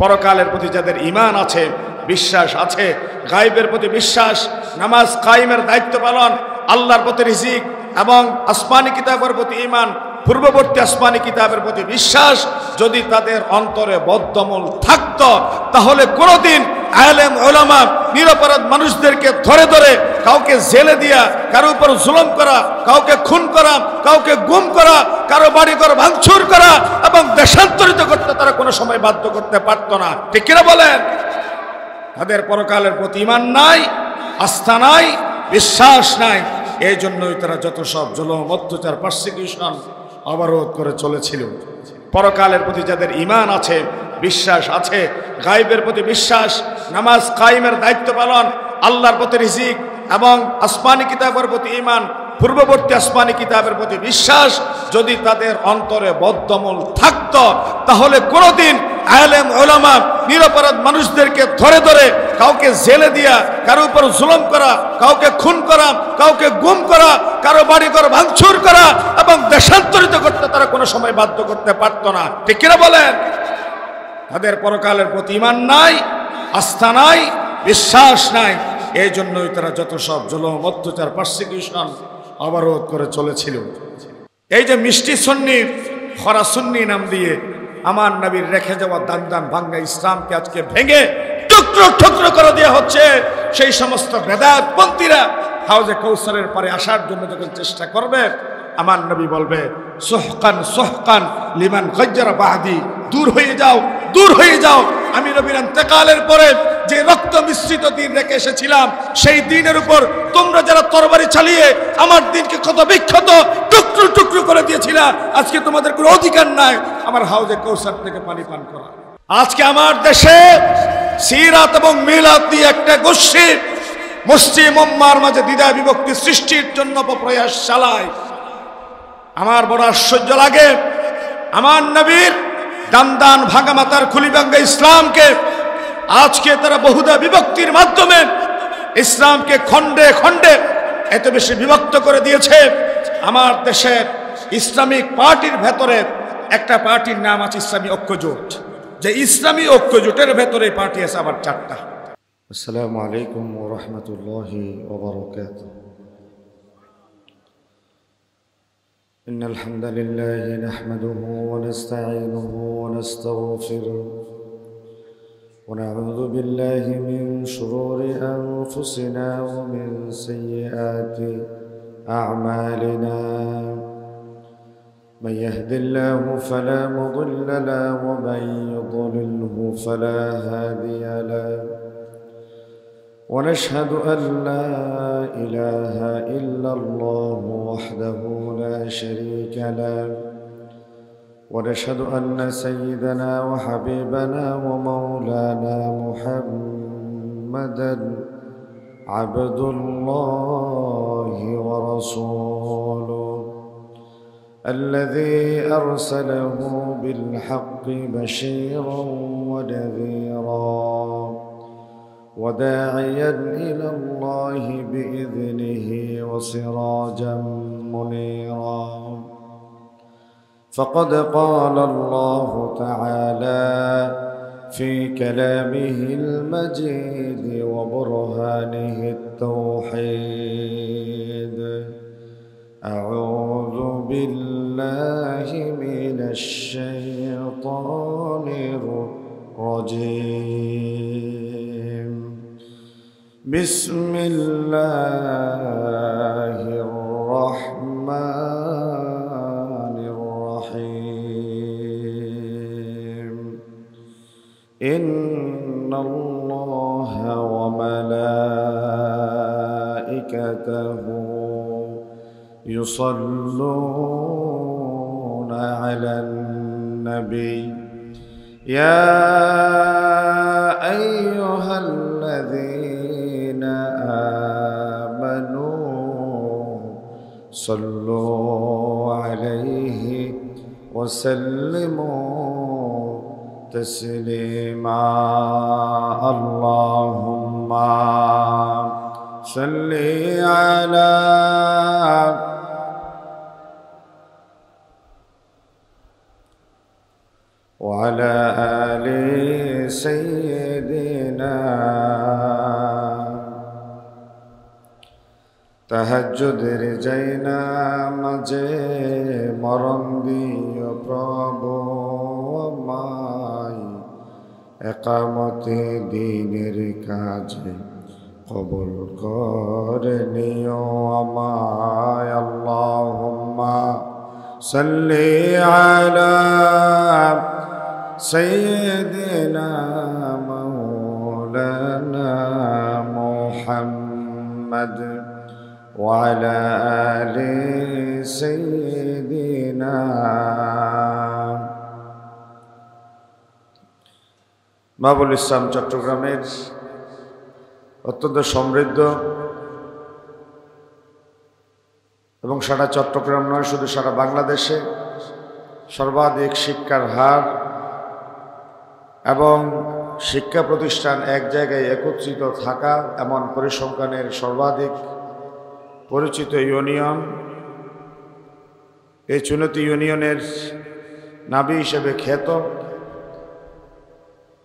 পরকালের প্রতি যাদের ঈমান আছে, বিশ্বাস আছে, গায়বের প্রতি বিশ্বাস, নামাজ কায়েমের দায়িত্ব পালন, আল্লাহর প্রতি রিজিক এবং আসমানি কিতাবের প্রতি ঈমান, পূর্ববর্তী আসমানি কিতাবের প্রতি বিশ্বাস যদি তাদের অন্তরে বদ্ধমূল থাকতো, তাহলে কোনোদিন আলেম উলামা নিরপরাধ মানুষদেরকে ধরে ধরে কাউকে জেলে দিয়া, কারো উপর জুলুম করা, কাউকে খুন করা, কাউকে গুম করা, কারো বাড়িঘর ভাঙচুর করা এবং দেশান্তরিত করতে তারা কোনো সময় বাধ্য করতে পারতো না। ঠিক কিনা বলেন? তাদের পরকালের প্রতি ঈমান নাই, আস্থা নাই, বিশ্বাস নাই। এই জন্যই তারা যত সব জুলুম, অত্যাচার, পারসিকিউশন, অবরোধ করে চলেছিল। পরকালের প্রতি যাদের ঈমান আছে, বিশ্বাস আছে, গায়বের প্রতি বিশ্বাস, নামাজ কায়েমের দায়িত্ব পালন, আল্লাহর প্রতি রিজিক এবং আসমানি কিতাবের প্রতি ঈমান, পূর্ববর্তী আসমানি কিতাবের প্রতি বিশ্বাস যদি তাদের অন্তরে বদ্ধমূল থাকতো, তাহলে কোনোদিন আলেম উলামা নিরপরাধ মানুষদেরকে ধরে ধরে কাউকে জেলে দিয়া, কারো উপর জুলুম করা, কাউকে খুন করা, কাউকে গুম করা, কারো বাড়িঘর ভাঙচুর করা এবং দেশান্তরিত করতে তারা কোনো সময় বাধ্য করতে পারতো না। ঠিক কিনা বলেন? তাদের পরকালের প্রতি ঈমান নাই, আস্থা নাই, বিশ্বাস নাই। এই জন্যই তারা যত সব জুলুম, অত্যাচার, পারসিকিউশন, অবরোধ করে চলেছিল। এই যে মিষ্টি সুন্নি, খরা সুন্নি নাম দিয়ে আমার নবীর রেখে যাওয়া দান দান ভাঙ্গা ইসলামকে আজকে ভেঙে টুকরো টুকরো করে দেওয়া হচ্ছে। সেই সমস্ত বেদাতপন্থীরা হাউজে কৌসারের পারে আসার জন্য যখন চেষ্টা করবে, আমার নবী বলবে সুহকান সুহকান লিমান গাজ্জারা বাদি, দূর হয়ে যাও, দূর হয়ে যাও। আমি নবীর ইন্তেকালের পরে যে রক্ত মিশ্রিত দিন রেখে এসেছিলাম, সেই দিনের উপর তোমরা যারা তরবারি চালিয়ে আমার দিনকে ক্ষত বিক্ষত টুকরো টুকরো করে দিয়েছিল, আজকে তোমাদের কোনো অধিকার নাই আমার হাউজে কৌসার থেকে পানি পান করা। আজকে আমার দেশে সিরাত এবং মিলাদ নিয়ে একটা গোষ্ঠী মুসলিম উম্মার মাঝে দ্বিধা বিভক্তি সৃষ্টির জন্য প্রয়াস চালায়। আমার বড় আশ্চর্য লাগে, আমার নবীর দান দান ভাঙা মাতার খুলি ভাঙ্গা ইসলামকে আজকে তারা বহুদা বিভক্তির মাধ্যমে ইসলামকে খণ্ডে খণ্ডে এত বেশি বিভক্ত করে দিয়েছে। আমার দেশের ইসলামিক পার্টির ভেতরে একটা পার্টির নাম আছে ইসলামী ঐক্যজোট, যে ইসলামী ঐক্যজোটের ভেতরে পার্টি আছে আবার চারটা। আসসালামু আলাইকুম ওয়া রাহমাতুল্লাহি ওয়া বারাকাতুহু। ইন্নাল হামদালিল্লাহি নাহমাদুহু ওয়া নাস্তাঈনুহু ওয়া নাস্তাগফিরুহ ওয়া নাউযু বিল্লাহি মিন শুরুরি আনফুসিনা ওয়া মিন সাইয়্যাতি আ'মালিনা। من يهد الله فلا مضل له ومن يضلله فلا هادي له ونشهد أن لا إله إلا الله وحده لا شريك له ونشهد أن سيدنا وحبيبنا ومولانا محمدا عبد الله ورسوله الذي أرسله بالحق بشيرا ونذيرا وداعيا إلى الله بإذنه وسراجا منيرا. فقد قال الله تعالى في كلامه المجيد وبرهانه التوحيد: أعوذ بالله من الشيطان الرجيم. بسم الله الرحمن الرحيم. إن الله وملائكته يصلون على النبي يا أيها الذين آمنوا صلوا عليه وسلموا تسليما. اللهم صل على وعلى آل سيدنا তাহাজ্জুদের যাইনা মাঝে মরণ দিও প্রভু আমায় একামতে দিনের কাজে কবুল করে নিও আমায় আল্লাহুম্মা সাল্লি আলা সাইয়্যিদিনা মাওলানা মুহাম্মদ وعلى آل سيدنا মাহবুবুল ইসলাম চট্টগ্রামের অত্যন্ত সমৃদ্ধ এবং সারা চট্টগ্রাম নয়, শুধু সারা বাংলাদেশে সর্বাধিক শিক্ষার হার এবং শিক্ষা প্রতিষ্ঠান এক জায়গায় একত্রিত থাকা এমন পরিসংখ্যানের সর্বাধিক পরিচিত ইউনিয়ন, এই চুনতি ইউনিয়নের নাবি হিসেবে খ্যাত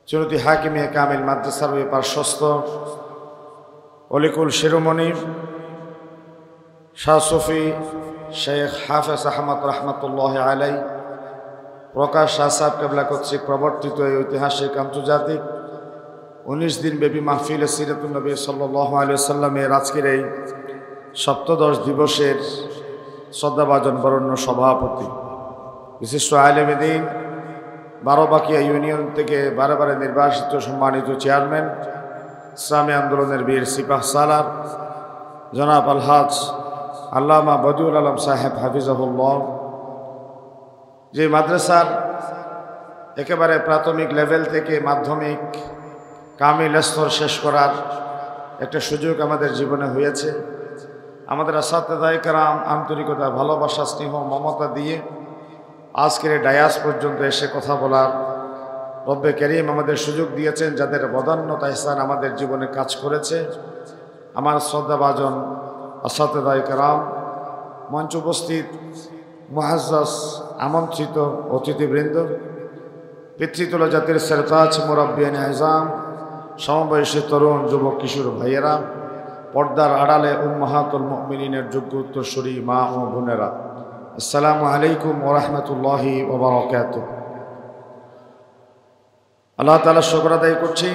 চুনতি হাকিমিয়া কামিল মাদ্রাসার ওই পার্শ্বস্থ অলিকুল শিরোমণি শাহ সুফি শেখ হাফেজ আহমদ রহমতুল্লাহ আলাই প্রকাশ শাহ সাহেব কেবলা কর্তৃক প্রবর্তিত এই ঐতিহাসিক আন্তর্জাতিক 19 দিন ব্যাপী মাহফিল সিরাতুন নবী সাল্লাল্লাহু আলাইহি সাল্লামের আজকের এই সপ্তদশ দিবসের শ্রদ্ধাভাজন বরণ্য সভাপতি, বিশিষ্ট আলেম দ্বীন বারোবাকিয়া ইউনিয়ন থেকে বারে নির্বাচিত সম্মানিত চেয়ারম্যান, ইসলামী আন্দোলনের বীর সিপাহ সালার জনাব আলহাজ আল্লামা বদিউল আলম সাহেব হাফিজাহুল্লাহ, যে মাদ্রাসার একেবারে প্রাথমিক লেভেল থেকে মাধ্যমিক কামিল স্তর শেষ করার একটা সুযোগ আমাদের জীবনে হয়েছে। আমাদের আসাতেদায়ে কেরাম আন্তরিকতা, ভালোবাসা, স্নেহ, মমতা দিয়ে আজকের এই ডায়াস পর্যন্ত এসে কথা বলার রব্বে করিম আমাদের সুযোগ দিয়েছেন, যাদের বদান্যতা ইহসান আমাদের জীবনে কাজ করেছে। আমার শ্রদ্ধাভাজন আসাতেদায়ে কেরাম, মঞ্চ উপস্থিত মুআজ্জাজ আমন্ত্রিত অতিথিবৃন্দ, পিতৃতুল্য জাতির সেরতাজ মুরাব্বিয়ান আযম, সমবয়সী তরুণ যুবক কিশোর ভাইয়েরা, পর্দার আড়ালে উম্মাহাতুল মুমিনিনের যোগ্য উত্তরসূরি মা ও বোনেরা, আসসালামু আলাইকুম ওয়া রাহমাতুল্লাহি ওয়া বারাকাতুহু। আল্লাহ তাআলা শুকর আদায় করছি,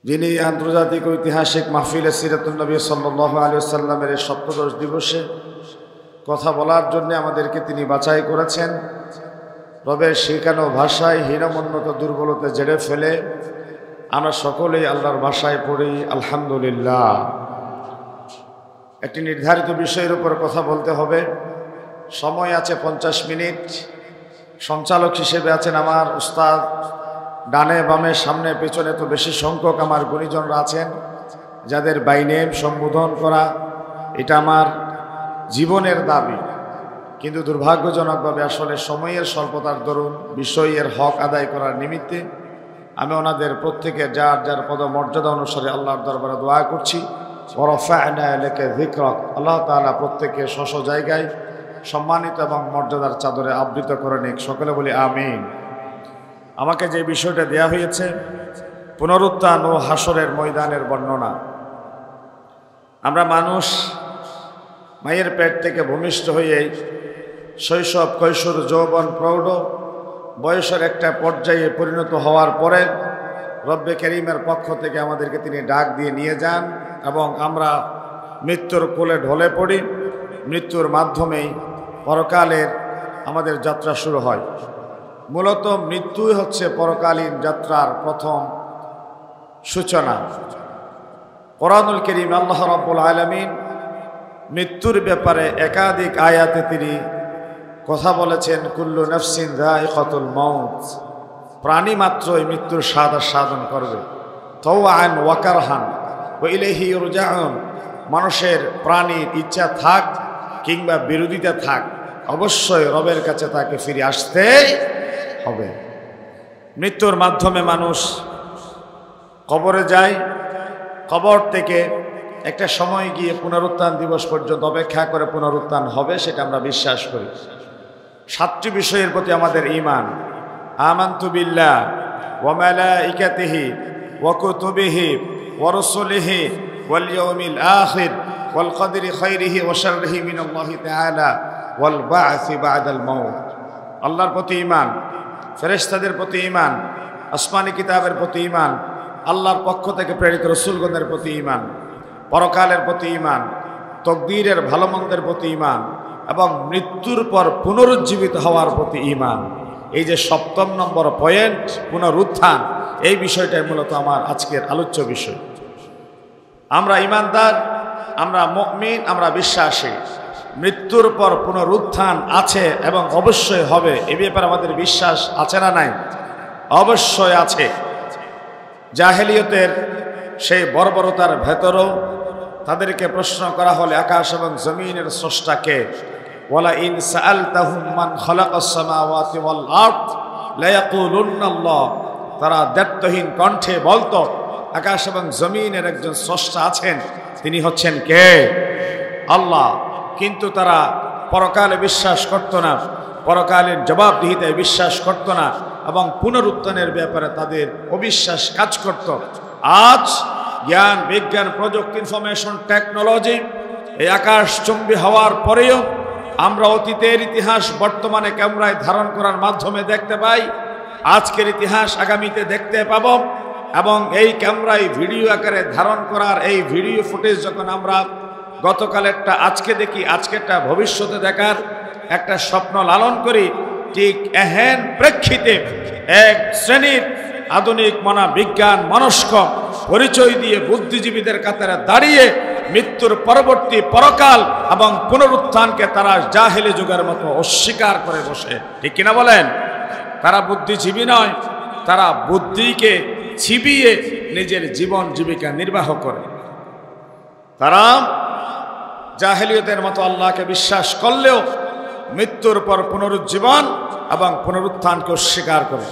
যিনি আন্তর্জাতিক ঐতিহাসিক মাহফিলে সিরাতুন নবী সাল্লাল্লাহু আলাইহি ওয়াসাল্লামের এই সপ্তদশ দিবসে কথা বলার জন্য আমাদেরকে তিনি বাছাই করেছেন। রবের শেখানো ভাষায় হীনমন্যত দুর্বলতা জেড়ে ফেলে আমরা সকলেই আল্লাহর ভাষায় পড়ি আলহামদুলিল্লাহ। একটি নির্ধারিত বিষয়ের উপর কথা বলতে হবে, সময় আছে 50 মিনিট। সঞ্চালক হিসেবে আছেন আমার উস্তাদ, ডানে বামে সামনে পেছনে তো বেশি সংখ্যক আমার গুণীজনরা আছেন, যাদের বাই নেম সম্বোধন করা এটা আমার জীবনের দাবি। কিন্তু দুর্ভাগ্যজনকভাবে আসলে সময়ের স্বল্পতার দরুন বিষয়ের হক আদায় করার নিমিত্তে আমি ওনাদের প্রত্যেকের যার যার পদমর্যাদা অনুসারে আল্লাহর দরবারে দোয়া করছি। ওয়ারাফা'না লাকা যিকরাক, আল্লাহ তাআলা প্রত্যেকের স্ব জায়গায় সম্মানিত এবং মর্যাদার চাদরে আবৃত করে নিক, সকলে বলি আমিন। আমাকে যে বিষয়টা দেয়া হয়েছে পুনরুত্থান ও হাসরের ময়দানের বর্ণনা। আমরা মানুষ মায়ের পেট থেকে ভূমিষ্ঠ হয়ে শৈশব, কৈশোর, যৌবন, প্রৌঢ় বয়সের একটা পর্যায়ে পরিণত হওয়ার পরে রব্বে করিমের পক্ষ থেকে আমাদেরকে তিনি ডাক দিয়ে নিয়ে যান এবং আমরা মৃত্যুর কোলে ঢলে পড়ি। মৃত্যুর মাধ্যমেই পরকালের আমাদের যাত্রা শুরু হয়। মূলত মৃত্যুই হচ্ছে পরকালীন যাত্রার প্রথম সূচনা। কোরআনুল কারীম আল্লাহ রাব্বুল আলামিন মৃত্যুর ব্যাপারে একাধিক আয়াতে তিনি কথা বলেছেন, কুল্লু নাফসিন যায়িকাতুল মাউত, প্রাণী মাত্রই মৃত্যুর স্বাদ আস্বাদন করবে। তাওআন ওয়া কারহান ওয়া ইলাইহি ইরজাউন, মানুষের প্রাণীর ইচ্ছা থাক কিংবা বিরোধিতা থাক, অবশ্যই রবের কাছে তাকে ফিরে আসতেই হবে। মৃত্যুর মাধ্যমে মানুষ কবরে যায়, কবর থেকে একটা সময় গিয়ে পুনরুত্থান দিবস পর্যন্ত অপেক্ষা করে পুনরুত্থান হবে, সেটা আমরা বিশ্বাস করি। 7টি বিষয়ের প্রতি আমাদের ঈমান। আমানতু বিল্লাহ ওয়া মালাইকাতিহি ওয়া কুতুবিহি ওয়া রুসুলিহি ওয়াল ইয়াউমিল আখির ওয়াল কদরি খাইরিহি ওয়া শাররিহি মিনাল্লাহি তাআলা ওয়াল বা'সি বা'দাল মাউত। আল্লাহর প্রতি ঈমান, ফেরেশতাদের প্রতি ঈমান, আসমানি কিতাবের প্রতি ঈমান, আল্লাহর পক্ষ থেকে প্রেরিত রাসূলগণের প্রতি ঈমান, পরকালের প্রতি ঈমান, তকদীরের ভালো মন্দের প্রতি ঈমান এবং মৃত্যুর পর পুনরুজ্জীবিত হওয়ার প্রতি ঈমান। এই যে 7 নম্বর পয়েন্ট, পুনরুত্থান, এই বিষয়টাই মূলত আমার আজকের আলোচ্য বিষয়। আমরা ঈমানদার, আমরা মুমিন, আমরা বিশ্বাসী মৃত্যুর পর পুনরুত্থান আছে এবং অবশ্যই হবে। এ ব্যাপারে আমাদের বিশ্বাস আছে না নাই? অবশ্যই আছে। জাহেলিয়তের সেই বর্বরতার ভেতরেও তাদেরকে প্রশ্ন করা হলে আকাশ এবং জমিনের স্রষ্টাকে, ওয়ালা ইন সাআলতাহুম মান খালাকাস সামাওয়াতি ওয়াল আরদ লা ইয়াকুলুন্নাল্লাহ, তারা দ্ব্যর্থহীন কণ্ঠে বলতো আকাশ এবং জমিনের একজন স্রষ্টা আছেন, তিনি হচ্ছেন কে? আল্লাহ। কিন্তু তারা পরকালে বিশ্বাস করত না, পরকালের জবাবদিহিতায় বিশ্বাস করত না এবং পুনরুত্থানের ব্যাপারে তাদের অবিশ্বাস কাজ করত। আজ জ্ঞান, বিজ্ঞান, প্রযুক্তি, ইনফরমেশন টেকনোলজি এই আকাশচুম্বী হওয়ার পরেও আমরা অতীতের ইতিহাস বর্তমানে ক্যামেরায় ধারণ করার মাধ্যমে দেখতে পাই, আজকের ইতিহাস আগামীতে দেখতে পাব। এবং এই ক্যামেরায় ভিডিও আকারে ধারণ করার এই ভিডিও ফুটেজ যখন আমরা গতকালেরটা আজকে দেখি, আজকেরটা ভবিষ্যতে দেখার একটা স্বপ্ন লালন করি, ঠিক এহেন প্রেক্ষিতে এক শ্রেণীর আধুনিক মনা বিজ্ঞান মনস্ক পরিচয় দিয়ে বুদ্ধিজীবীদের কাতারে দাঁড়িয়ে মৃত্যুর পরবর্তী পরকাল এবং পুনরুত্থানকে তারা জাহেলি যুগের মতো অস্বীকার করে বসে। ঠিক কিনা বলেন? তারা বুদ্ধিজীবী নয়, তারা বুদ্ধিকে ছিবিয়ে নিজের জীবন জীবিকা নির্বাহ করে। তারা জাহেলিয়তের মতো আল্লাহকে বিশ্বাস করলেও মৃত্যুর পর পুনরুজ্জীবন এবং পুনরুত্থানকে অস্বীকার করে।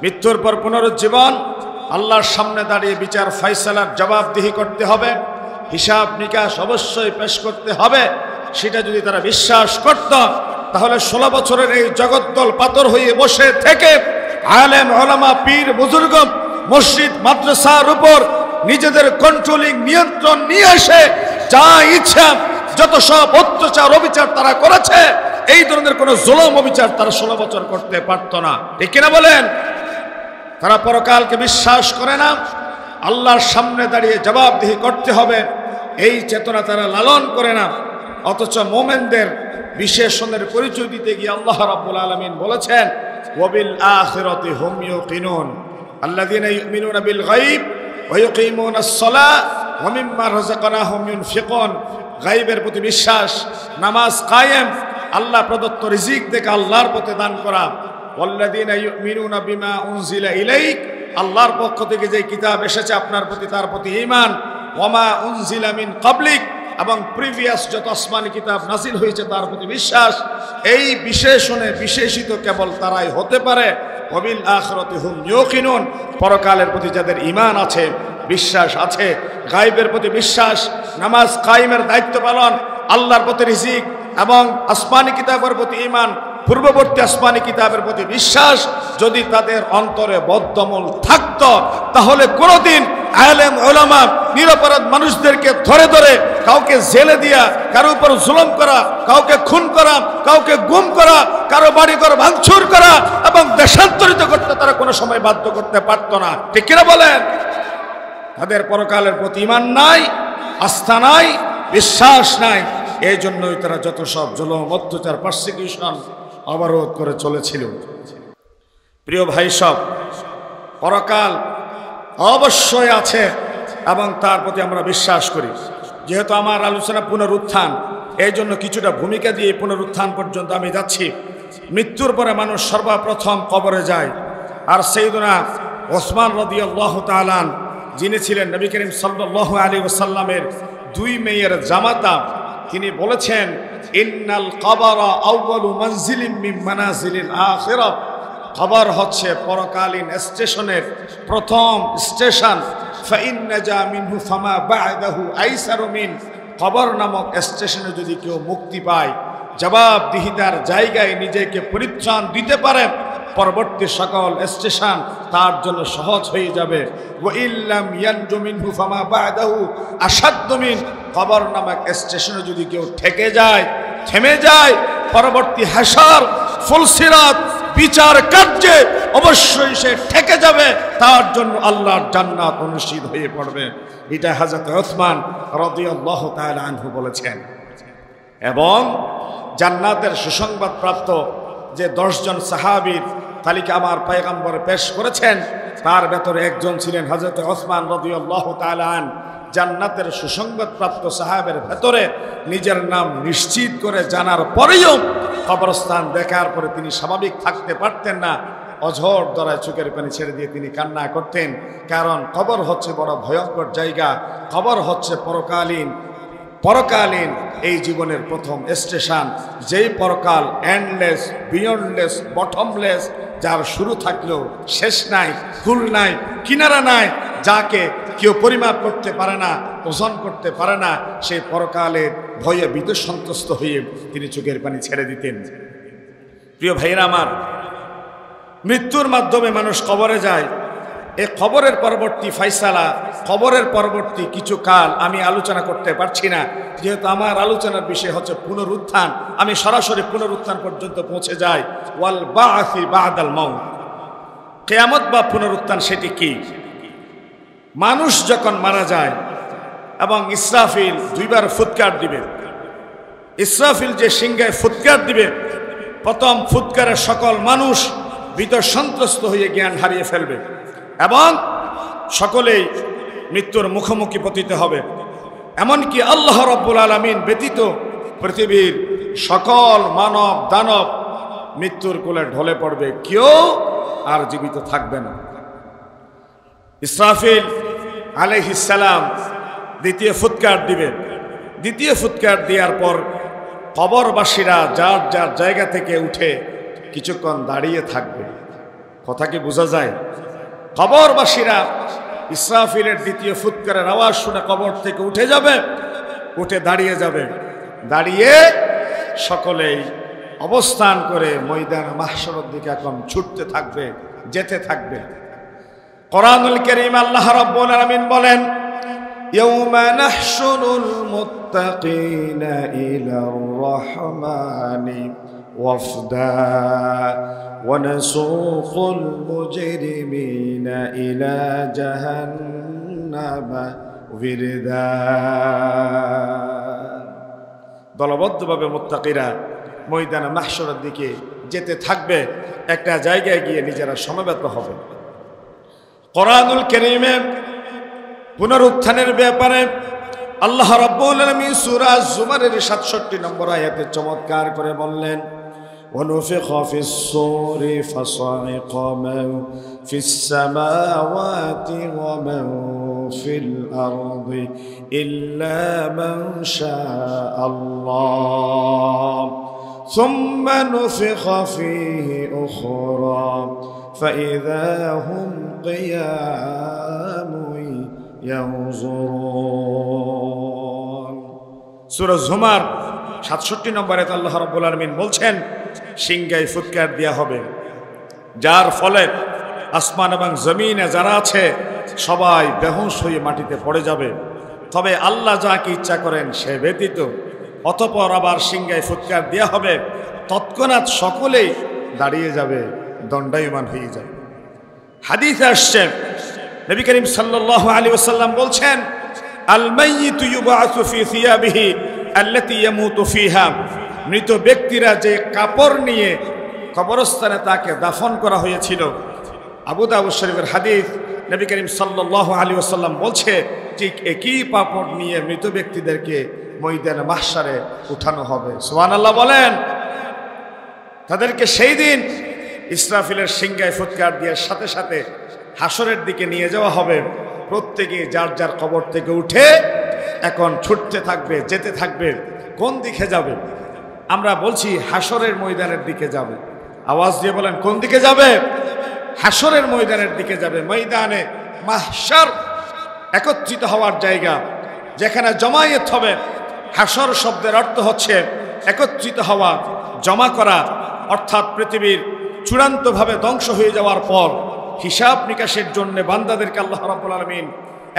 মৃত্যুর পর পুনরুজ্জীবন, আল্লাহর সামনে দাঁড়িয়ে বিচার ফয়সালার জবাবদিহি করতে হবে, হিসাব নিকাশ অবশ্যই পেশ করতে হবে। সেটা যদি তারা বিশ্বাস করত, তাহলে 16 বছরের এই জগদ্দল পাথর হয়ে বসে থেকে আলেম, ওলামা, পীর, বুজুর্গ, মসজিদ, মাদ্রাসার উপর নিজেদের কন্ট্রোলিং, নিয়ন্ত্রণ নিয়ে এসে যা ইচ্ছা যত সব অত্যাচার অবিচার তারা করেছে, এই ধরনের কোনো জুলুম অবিচার তারা 16 বছর করতে পারত না। ঠিক কিনা বলেন? তারা পরকালকে বিশ্বাস করে না, আল্লাহর সামনে দাঁড়িয়ে জবাবদিহি করতে হবে, এই চেতনা তারা লালন করে না। অথচ মোমেনদের বিশেষণের পরিচয় দিতে গিয়ে আল্লাহ রাব্বুল আলামিন বলেছেন, ওয়াবিল আখিরাতি হুম ইউকিনুন আল্লাযীনা ইউমিনুনা বিল গায়ব ওয়া ইউকিমুনাস সালাহ ওয়া মিম্মা রাযাকনাহুম ইউনফিকুন। গায়বের প্রতি বিশ্বাস, নামাজ কায়েম, আল্লাহ প্রদত্ত রিজিক থেকে আল্লাহর পথে দান করা। ওয়াল্লাযীনা ইউমিনুনা বিমা উনজিলা ইলাইক, আল্লাহর পক্ষ থেকে যে কিতাব এসেছে আপনার প্রতি, তার প্রতি ঈমান। ওয়ামা উনজিলা মিন ক্বাবলিক, এবং প্রিভিয়াস যত আসমানি কিতাব নাজিল হয়েছে তার প্রতি বিশ্বাস। এই বিশেষণে বিশেষিত কেবল তারাই হতে পারে। ওয়াবিল আখিরাতি হুম ইউকিনুন, পরকালের প্রতি যাদের ঈমান আছে, বিশ্বাস আছে, গায়বের প্রতি বিশ্বাস, নামাজ কায়েমের দায়িত্ব পালন, আল্লাহর প্রতি রিজিক এবং আসমানি কিতাবের প্রতি ঈমান, পূর্ববর্তী আসমানি কিতাবের প্রতি বিশ্বাস যদি তাদের অন্তরে বদ্ধমূল থাকত, তাহলে কোনোদিন আলেম, ওলামা, নিরপরাধ মানুষদেরকে ধরে ধরে কাউকে জেলে দিয়া, কারো উপর জুলুম করা, কাউকে খুন করা, কাউকে গুম করা, কারো বাড়িঘর ভাঙচুর করা এবং দেশান্তরিত করতে তারা কোনো সময় বাধ্য করতে পারত না। ঠিক কিনা বলেন? তাদের পরকালের প্রতি ঈমান নাই, আস্থা নাই, বিশ্বাস নাই। এই জন্যই তারা যত সব জুলুম, অত্যাচার, পারসিকিউশন অবরোধ করে চলেছিল। প্রিয় ভাই সব, পরকাল অবশ্যই আছে এবং তার প্রতি আমরা বিশ্বাস করি। যেহেতু আমার আলোচনা পুনরুত্থান, এই জন্য কিছুটা ভূমিকা দিয়ে পুনরুত্থান পর্যন্ত আমি যাচ্ছি। মৃত্যুর পরে মানুষ সর্বপ্রথম কবরে যায়। আর সাইয়্যিদুনা ওসমান রাদিয়াল্লাহু তাআলা আনহু, যিনি ছিলেন নবী করিম সাল্লাল্লাহু আলাইহি ওয়াসাল্লামের 2 মেয়ের জামাতা, তিনি বলেছেন, ইন্নাল কবরা আউয়ালু মানজিলিন মিন মানাজিলিল আখিরাহ, কবর হচ্ছে পরকালীন স্টেশনের প্রথম স্টেশন। ফাইন নাজা মিনহু ফামা বা'দাহু আইসারু মিন, কবর নামক স্টেশনে যদি কেউ মুক্তি পায়, জবাবদিহিতার জায়গায় নিজেকে পরিত্রাণ দিতে পারে, পরবর্তী সকল স্টেশন তার জন্য সহজ হয়ে যাবে। ওয়া ইল্লাম ইয়ানজু মিনহু ফামা বা'দাহু আশাদ্দু মিন, কবর নামক স্টেশনে যদি কেউ ঠেকে যায়, থেমে যায়, পরবর্তী হাসর ফুলসিরাত বিচার কার্যে অবশ্যই সে ঠেকে যাবে, তার জন্য আল্লাহর জান্নাত অনুষ্ঠিত হয়ে পড়বে। এটা হযরত উসমান রাদিয়াল্লাহু তাআলা আনহু বলেছেন। এবং জান্নাতের সুসংবাদ প্রাপ্ত যে 10 জন সাহাবীর তালিকা আমার পয়গম্বর পেশ করেছেন, তার ভেতরে একজন ছিলেন হযরত উসমান রাদিয়াল্লাহু তাআলা আনহু। জান্নাতের সুসংবাদ প্রাপ্ত সাহাবের ভেতরে নিজের নাম নিশ্চিত করে জানার পরেও কবরস্থান দেখার পরে তিনি স্বাভাবিক থাকতে পারতেন না, অঝর দ্বারায় চোখের পানি ছেড়ে দিয়ে তিনি কান্না করতেন। কারণ কবর হচ্ছে বড় ভয়ঙ্কর জায়গা, কবর হচ্ছে পরকালীন এই জীবনের প্রথম স্টেশন, যেই পরকাল এন্ডলেস, বিয়ন্ডলেস, বটমলেস, যার শুরু থাকলেও শেষ নাই, কুল নাই, কিনারা নাই, যাকে কেউ পরিমাপ করতে পারে না, ওজন করতে পারে না, সেই পরকালের ভয়ে ভীত সন্ত্রস্ত হয়ে তিনি চোখের পানি ছেড়ে দিতেন। প্রিয় ভাইরা আমার, মৃত্যুর মাধ্যমে মানুষ কবরে যায়। এই কবরের পরবর্তী ফাইসালা, কবরের পরবর্তী কিছু কাল আমি আলোচনা করতে পারছি না, যেহেতু আমার আলোচনার বিষয় হচ্ছে পুনরুত্থান। আমি সরাসরি পুনরুত্থান পর্যন্ত পৌঁছে যাই। ওয়াল বা'সি বা'দাল মাউত, কিয়ামত বা পুনরুত্থান সেটি কি? মানুষ যখন মারা যায় এবং ইসরাফিল 2 বার ফুৎকার দিবে, ইসরাফিল যে সিংহায় ফুৎকার দিবে, প্রথম ফুৎকারে সকল মানুষ ভীত সন্ত্রস্ত হয়ে জ্ঞান হারিয়ে ফেলবে এবং সকলেই মৃত্যুর মুখোমুখি পতিত হবে। এমনকি আল্লাহ রাব্বুল আলামিন ব্যতীত পৃথিবীর সকল মানব দানব মৃত্যুর কোলে ঢলে পড়বে, কেউ আর জীবিত থাকবে না। ইসরাফিল আলাইহিস সালাম দ্বিতীয় ফুৎকার দিবে। দ্বিতীয় ফুৎকার দেওয়ার পর কবরবাসীরা যার যার জায়গা থেকে উঠে কিছুক্ষণ দাঁড়িয়ে থাকবে। কথা কি বোঝা যায়? কবরবাসীরা ইসরাফিলের দ্বিতীয় ফুৎকারের আওয়াজ শুনে কবর থেকে উঠে যাবে, উঠে দাঁড়িয়ে যাবে। দাঁড়িয়ে সকলেই অবস্থান করে ময়দান মাহশরের দিকে এখন ছুটতে থাকবে, যেতে থাকবে। কোরআনুল কারীম আল্লাহ রাব্বুল আলামিন বলেন, ইয়াউমা নাহশুরুল মুত্তাকিনা ইলার রাহমানি ওয়াফদা ওয়া নাসুকুল মুজরিমিনা ইলা জাহান্নামা বিরদা। দলবদ্ধভাবে মুত্তাকিরা ময়দানে মাহশরের দিকে যেতে থাকবে, একটা জায়গায় গিয়ে নিজেরা সমবেত হবে। কোরআনুল কারীমে পুনরুত্থানের ব্যাপারে আল্লাহ রাব্বুল আলামিন সূরা জুমারের 67 নম্বর আয়াতে চমৎকার করে বললেন, ওয়ানুফিখা ফিস সূরি ফাসাইকা মান ফিস সামাওয়াতি ওয়া মান ফিল আরদি ইল্লা মান শাআল্লাহ সুম্মা নুফিখা ফীহি উখরা ফাইযা হুম কিয়ামুন ইয়ানজুরুন। সূরা জুমার 67 নম্বর আয়াতে আল্লাহ রাব্বুল আলামিন বলছেন, সিংহায় ফুৎকার দেয়া হবে, যার ফলে আসমান এবং জমিনে যারা আছে সবাই বেহুশ হয়ে মাটিতে পড়ে যাবে, তবে আল্লাহ যাকে ইচ্ছা করেন সে ব্যতীত। অতঃপর আবার সিংহায় ফুৎকার দেয়া হবে, তৎক্ষণাৎ সকলেই দাঁড়িয়ে যাবে, দণ্ডায়মান হয়ে যাবে। হাদিসে আসছে, নবী করিম সাল্লাল্লাহু আলাইহি ওয়াসাল্লাম বলছেন, আল মাইয়িতু ইউবআসু ফি সিয়াবিহি আল্লাতী ইয়ামুতু ফিহা। মৃত ব্যক্তিরা যে কাপড় নিয়ে কবরস্থানে তাকে দাফন করা হয়েছিল, আবু দাউদ শরীফের হাদিস, নবী করিম সাল্লাল্লাহু আলাইহি ওয়াসাল্লাম বলছে, ঠিক একই কাপড় নিয়ে মৃত ব্যক্তিদেরকে ময়দানে মাহশারে উঠানো হবে। সুবহানাল্লাহ বলেন। তাদেরকে সেই দিন ইসরাফিলের সিংহায় ফুৎকার দেওয়ার সাথে সাথে হাসরের দিকে নিয়ে যাওয়া হবে। প্রত্যেকে যার যার কবর থেকে উঠে এখন ছুটতে থাকবে, যেতে থাকবে। কোন দিকে যাবে? আমরা বলছি হাসরের ময়দানের দিকে যাবে। আওয়াজ দিয়ে বলেন, কোন দিকে যাবে? হাসরের ময়দানের দিকে যাবে। ময়দানে মাহশার একত্রিত হওয়ার জায়গা, যেখানে জমায়েত হবে। হাসর শব্দের অর্থ হচ্ছে একত্রিত হওয়া, জমা করা, অর্থাৎ পৃথিবীর চূড়ান্তভাবে ধ্বংস হয়ে যাওয়ার পর হিসাব নিকাশের জন্য বান্দাদেরকে আল্লাহ রাব্বুল আলামিন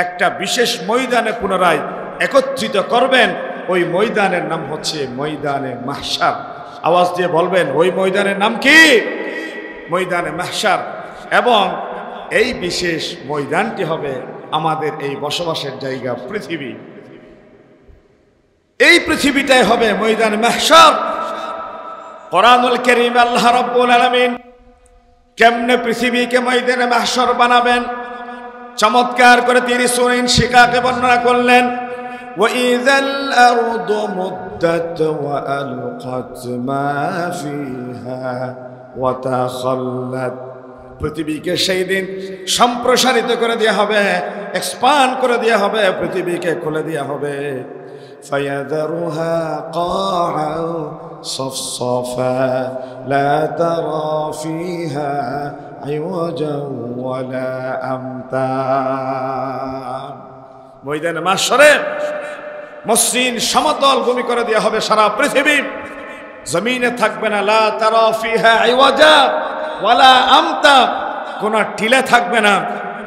একটা বিশেষ ময়দানে পুনরায় একত্রিত করবেন। ওই ময়দানের নাম হচ্ছে ময়দানে মাহশার। আওয়াজ দিয়ে বলবেন, ওই ময়দানের নাম কি? ময়দানে মাহশার। এবং এই বিশেষ ময়দানটি হবে আমাদের এই বসবাসের জায়গা পৃথিবী। এই পৃথিবীটাই হবে ময়দানে মাহশার। কোরআনুল কারীম আল্লাহ রাব্বুল আলামিন কেমনে পৃথিবীকে ময়দানে মাহশার বানাবেন চমৎকার করে তিনি সূরা ইনশিকাকে বর্ণনা করলেন। وَإِذَا الْأَرْضُ مُدَّتْ وَأَلْقَتْ مَا فِيهَا وَتَخَلَّتْ। পৃথিবীকে সেই দিন সম্প্রসারিত করে দেওয়া হবে, এক্সপান্ড করে দেওয়া হবে, পৃথিবীকে খুলে দেওয়া হবে। فَيَذَرُهَا قَاعًا صَفْصَفًا لَا تَرَى فِيهَا عِوَجًا وَلَا أَمْتًا। ময়দানে মাহশরে মসৃণ সমতল ভূমি করে দেওয়া হবে সারা পৃথিবী। জমিনে থাকবে না লা তারা ফিহা ইওয়াজা ওয়ালা আমতা, কোনো টিলা থাকবে না,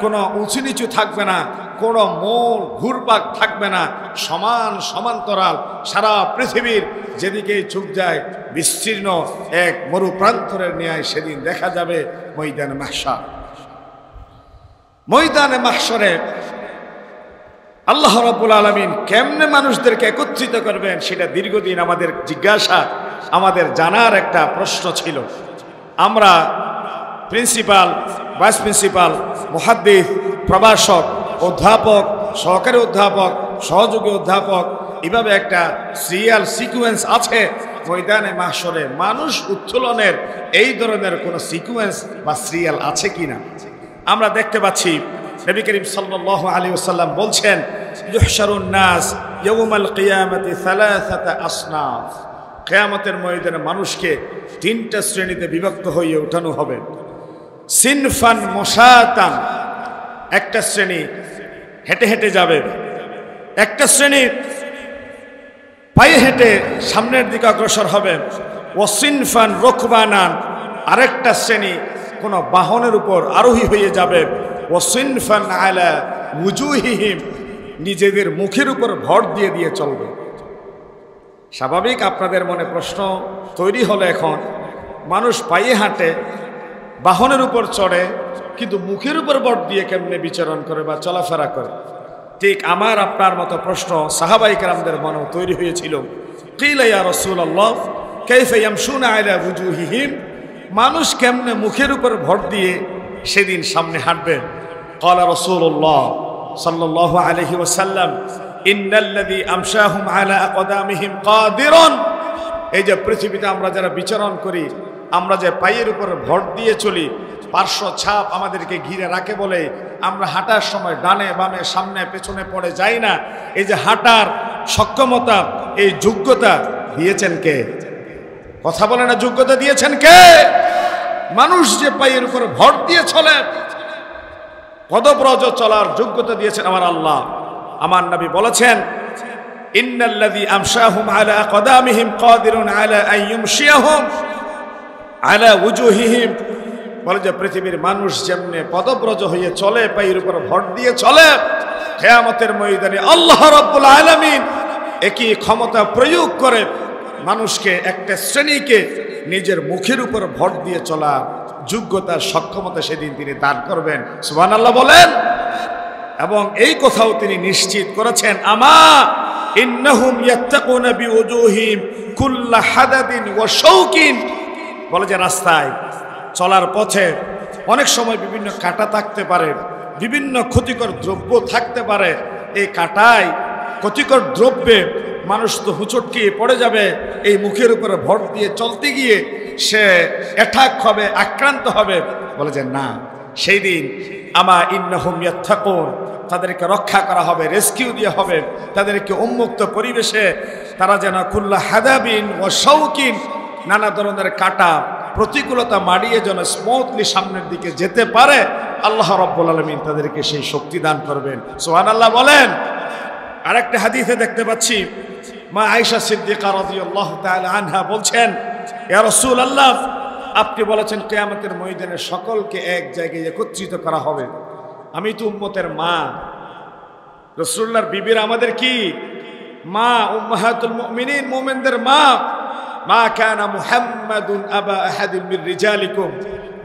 কোনো উঁচু নিচু থাকবে না, কোনো মোড় ঘুরপাক থাকবে না, সমান সমান্তরাল সারা পৃথিবীর যেদিকেই চোখ যায় বিস্তীর্ণ এক মরুপ্রান্তরের ন্যায় সেদিন দেখা যাবে ময়দানে মাহশর। ময়দানে মাহশরে আল্লাহ রাব্বুল আলামিন কেমনে মানুষদেরকে একত্রিত করবেন সেটা দীর্ঘদিন আমাদের জিজ্ঞাসা, আমাদের জানার একটা প্রশ্ন ছিল। আমরা প্রিন্সিপাল, ভাইস প্রিন্সিপাল, মুহাদ্দিস, প্রভাষক, অধ্যাপক, সহকারী অধ্যাপক, সহযোগী অধ্যাপক, এভাবে একটা সিরিয়াল সিকুয়েন্স আছে। ময়দানে মাহশরে মানুষ উত্তোলনের এই ধরনের কোনো সিকুয়েন্স বা সিরিয়াল আছে কিনা আমরা দেখতে পাচ্ছি। নবী করিম সাল্লাল্লাহু আলাইহি ওয়াসাল্লাম বলছেন, ইউহশারুন নাস ইয়াউমাল কিয়ামাতি সালাসাতা আসনাফ। কিয়ামতের ময়দানে মানুষকে তিনটা শ্রেণীতে বিভক্ত হয়ে ওঠানো হবে। সিনফান মুশাতান, একটা শ্রেণী হেঁটে হেঁটে যাবে, একটা শ্রেণী পায়ে হেঁটে সামনের দিকে অগ্রসর হবে। ওয়াসিনফান রুকবানান, আরেকটা শ্রেণী কোনো বাহনের উপর আরোহী হয়ে যাবে। ওয়াসিনফান আলা উজুহিহিম, নিজেদের মুখের উপর ভর দিয়ে দিয়ে চলবে। স্বাভাবিক আপনাদের মনে প্রশ্ন তৈরি হলো, এখন মানুষ পায়ে হাঁটে, বাহনের উপর চড়ে, কিন্তু মুখের উপর ভর দিয়ে কেমনে বিচরণ করে বা চলাফেরা করে? ঠিক আমার আপনার মতো প্রশ্ন সাহাবায়ে কেরামদের মনেও তৈরি হয়েছিল। কিলা ইয়া রাসূলুল্লাহ কাইফা ইয়ামশুনা আলা উজুহিহিম, মানুষ কেমনে মুখের উপর ভর দিয়ে সেদিন সামনে হাঁটবে? ক্বালা রাসূলুল্লাহ সাল্লাল্লাহু আলাইহি ওয়াসাল্লাম ইন্নাল্লাযী আমশাহুম আলা আকদামিহিম কাদিরুন। এই যে পৃথিবীতে আমরা যারা বিচরণ করি, আমরা যে পায়ের উপর ভর দিয়ে চলি, পার্শ্ব ছাপ আমাদেরকে ঘিরে রাখে বলে আমরা হাঁটার সময় ডানে বামে সামনে পেছনে পড়ে যাই না। এই যে হাঁটার সক্ষমতা, এই যোগ্যতা দিয়েছেন কে? কথা বলে না, যোগ্যতা দিয়েছেন কে? মানুষ যে পায়ের উপর ভর দিয়ে চলে, পদব্রজ চলার যোগ্যতা দিয়েছেন আমার আল্লাহ। আমার নবী বলেছেন, ইন্নাল্লাযী আমশাহুম আলা আকদামিহিম কাদিরুন আলা আন ইউমশিয়াহুম আলা উজুহিহিম, বলে যে পৃথিবীর মানুষ যেমনে পদব্রজ হয়ে চলে, পায়ের উপর ভর দিয়ে চলে, কিয়ামতের ময়দানে আল্লাহ রাব্বুল আলামিন একই ক্ষমতা প্রয়োগ করে মানুষকে, একটা শ্রেণীকে নিজের মুখের উপর ভর দিয়ে চলার যোগ্যতার সক্ষমতা সেদিন তিনি দান করবেন। সুবহানাল্লাহ বলেন। এবং এই কথাও তিনি নিশ্চিত করেছেন, আমা ইন্নাহুম ইয়াত্তাকুনা বিউজুহিম কুল্লা হাদাদিন ওয়া শাওকিন, বলে যে রাস্তায় চলার পথে অনেক সময় বিভিন্ন কাঁটা থাকতে পারে, বিভিন্ন ক্ষতিকর দ্রব্য থাকতে পারে। এই কাঁটায় ক্ষতিকর দ্রব্যে মানুষ তো হুচটকিয়ে পড়ে যাবে। এই মুখের উপরে ভর দিয়ে চলতে গিয়ে সে অ্যাটাক হবে, আক্রান্ত হবে। বলে যে না, সেই দিন আমা ইন্নাহুম ইয়াত্তাকুন, তাদেরকে রক্ষা করা হবে, রেস্কিউ দেওয়া হবে, তাদেরকে উন্মুক্ত পরিবেশে তারা যেন কুল্লা হাদাবিন ওয়া শাওকিন, নানা ধরনের কাঁটা প্রতিকূলতা মাড়িয়ে যেন স্মুথলি সামনের দিকে যেতে পারে। আল্লাহ রাব্বুল আলামিন তাদেরকে সেই শক্তি দান করবেন। সুবহানাল্লাহ বলেন। আরেকটা হাদিসে দেখতে পাচ্ছি, মা আয়েশা সিদ্দিকা রাদিয়াল্লাহু তাআলা আনহা বলছেন, ইয়া রাসূলুল্লাহ আপনি বলেছেন কিয়ামতের ময়দানে সকলকে এক জায়গায় একত্রিত করা হবে। আমি তো উম্মতের মা, রাসূলুল্লাহর বিবিরা আমাদের কি মা, উম্মাহাতুল মুমিনিন, মুমিনদের মা। মা কানা মুহাম্মাদুন আবা আহাদিন মির রিজালিকুম,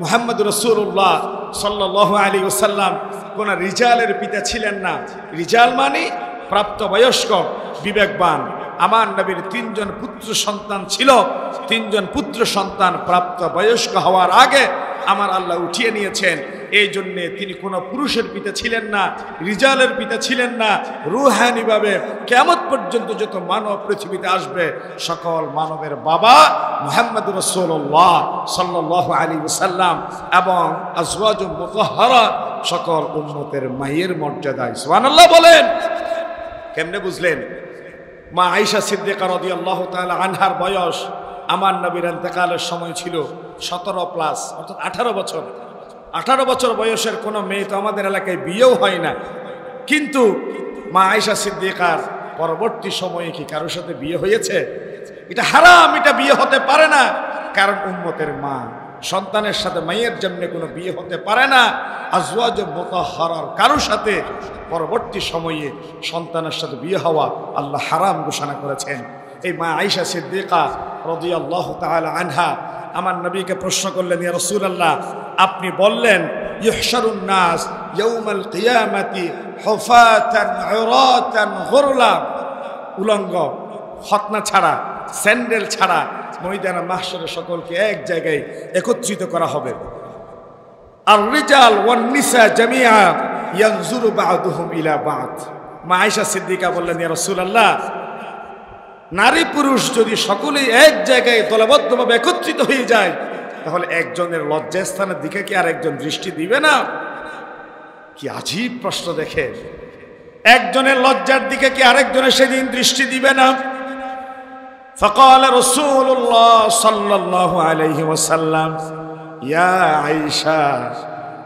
মুহাম্মদ রাসূলুল্লাহ সাল্লাল্লাহু আলাইহি ওয়াসাল্লাম কোন রিজালের পিতা ছিলেন না। রিজাল মানে প্রাপ্তবয়স্ক, বিবেকবান। আমার নবীর 3 জন পুত্র সন্তান ছিল। 3 জন পুত্র সন্তান প্রাপ্তবয়স্ক হওয়ার আগে আমার আল্লাহ উঠিয়ে নিয়েছেন। এই জন্যে তিনি কোনো পুরুষের পিতা ছিলেন না, রিজালের পিতা ছিলেন না। রুহানিভাবে কিয়ামত পর্যন্ত যত মানব পৃথিবীতে আসবে সকল মানবের বাবা মুহাম্মদ রাসূলুল্লাহ সাল্লাল্লাহু আলাইহি ওয়াসাল্লাম এবং আজওয়াজ মুতাহহারা সকল উম্মতের মায়ের মর্যাদায়। সুবহানাল্লাহ বলেন। কেমনে বুঝলেন? মা আয়েশা সিদ্দিকা রাদিয়াল্লাহু তাআলা আনহার বয়স আমার নবীর ইন্তেকালের সময় ছিল 17+, অর্থাৎ 18 বছর। 18 বছর বয়সের কোনো মেয়ে তো আমাদের এলাকায় বিয়েও হয় না। কিন্তু মা আয়েশা সিদ্দিকার পরবর্তী সময়ে কি কারোর সাথে বিয়ে হয়েছে? এটা হারাম, এটা বিয়ে হতে পারে না। কারণ উম্মতের মা, সন্তানের সাথে মায়ের জন্য কোনো বিয়ে হতে পারে না। আজওয়াজ মুতাহহারার কারোর সাথে পরবর্তী সময়ে সন্তানের সাথে বিয়ে হওয়া আল্লাহ হারাম ঘোষণা করেছেন। এই মা আয়েশা সিদ্দিকা রাদিয়াল্লাহু তাআলা আনহা আমার নবীকে প্রশ্ন করলেন, ইয়া রাসূলুল্লাহ, আপনি বললেন ইউহশারুন নাস ইয়াউমাল কিয়ামাতি হুফাতান উরাতান গুরলা, উলঙ্গ, খতনা ছাড়া, স্যান্ডেল ছাড়া ময়দানে মাহশরে সকলকে এক জায়গায় একত্রিত করা হবে। আর রিজাল ওয়ান নিসা জামিআ ইয়ানজুরু বা'দুহুম ইলা বা'দ। মা আয়েশা সিদ্দিকা বললেন, ইয়া রাসূলুল্লাহ, নারী পুরুষ যদি সকলেই এক জায়গায় দলবদ্ধভাবে একত্রিত হয়ে যায় তাহলে একজনের লজ্জাস্থানের দিকে কি আর একজন দৃষ্টি দিবে না? কি আজীব প্রশ্ন দেখে। একজনের লজ্জার দিকে কি আরেকজনের সেদিন দৃষ্টি দিবে না? فقال رسول الله صلى الله عليه وسلم يا عائشة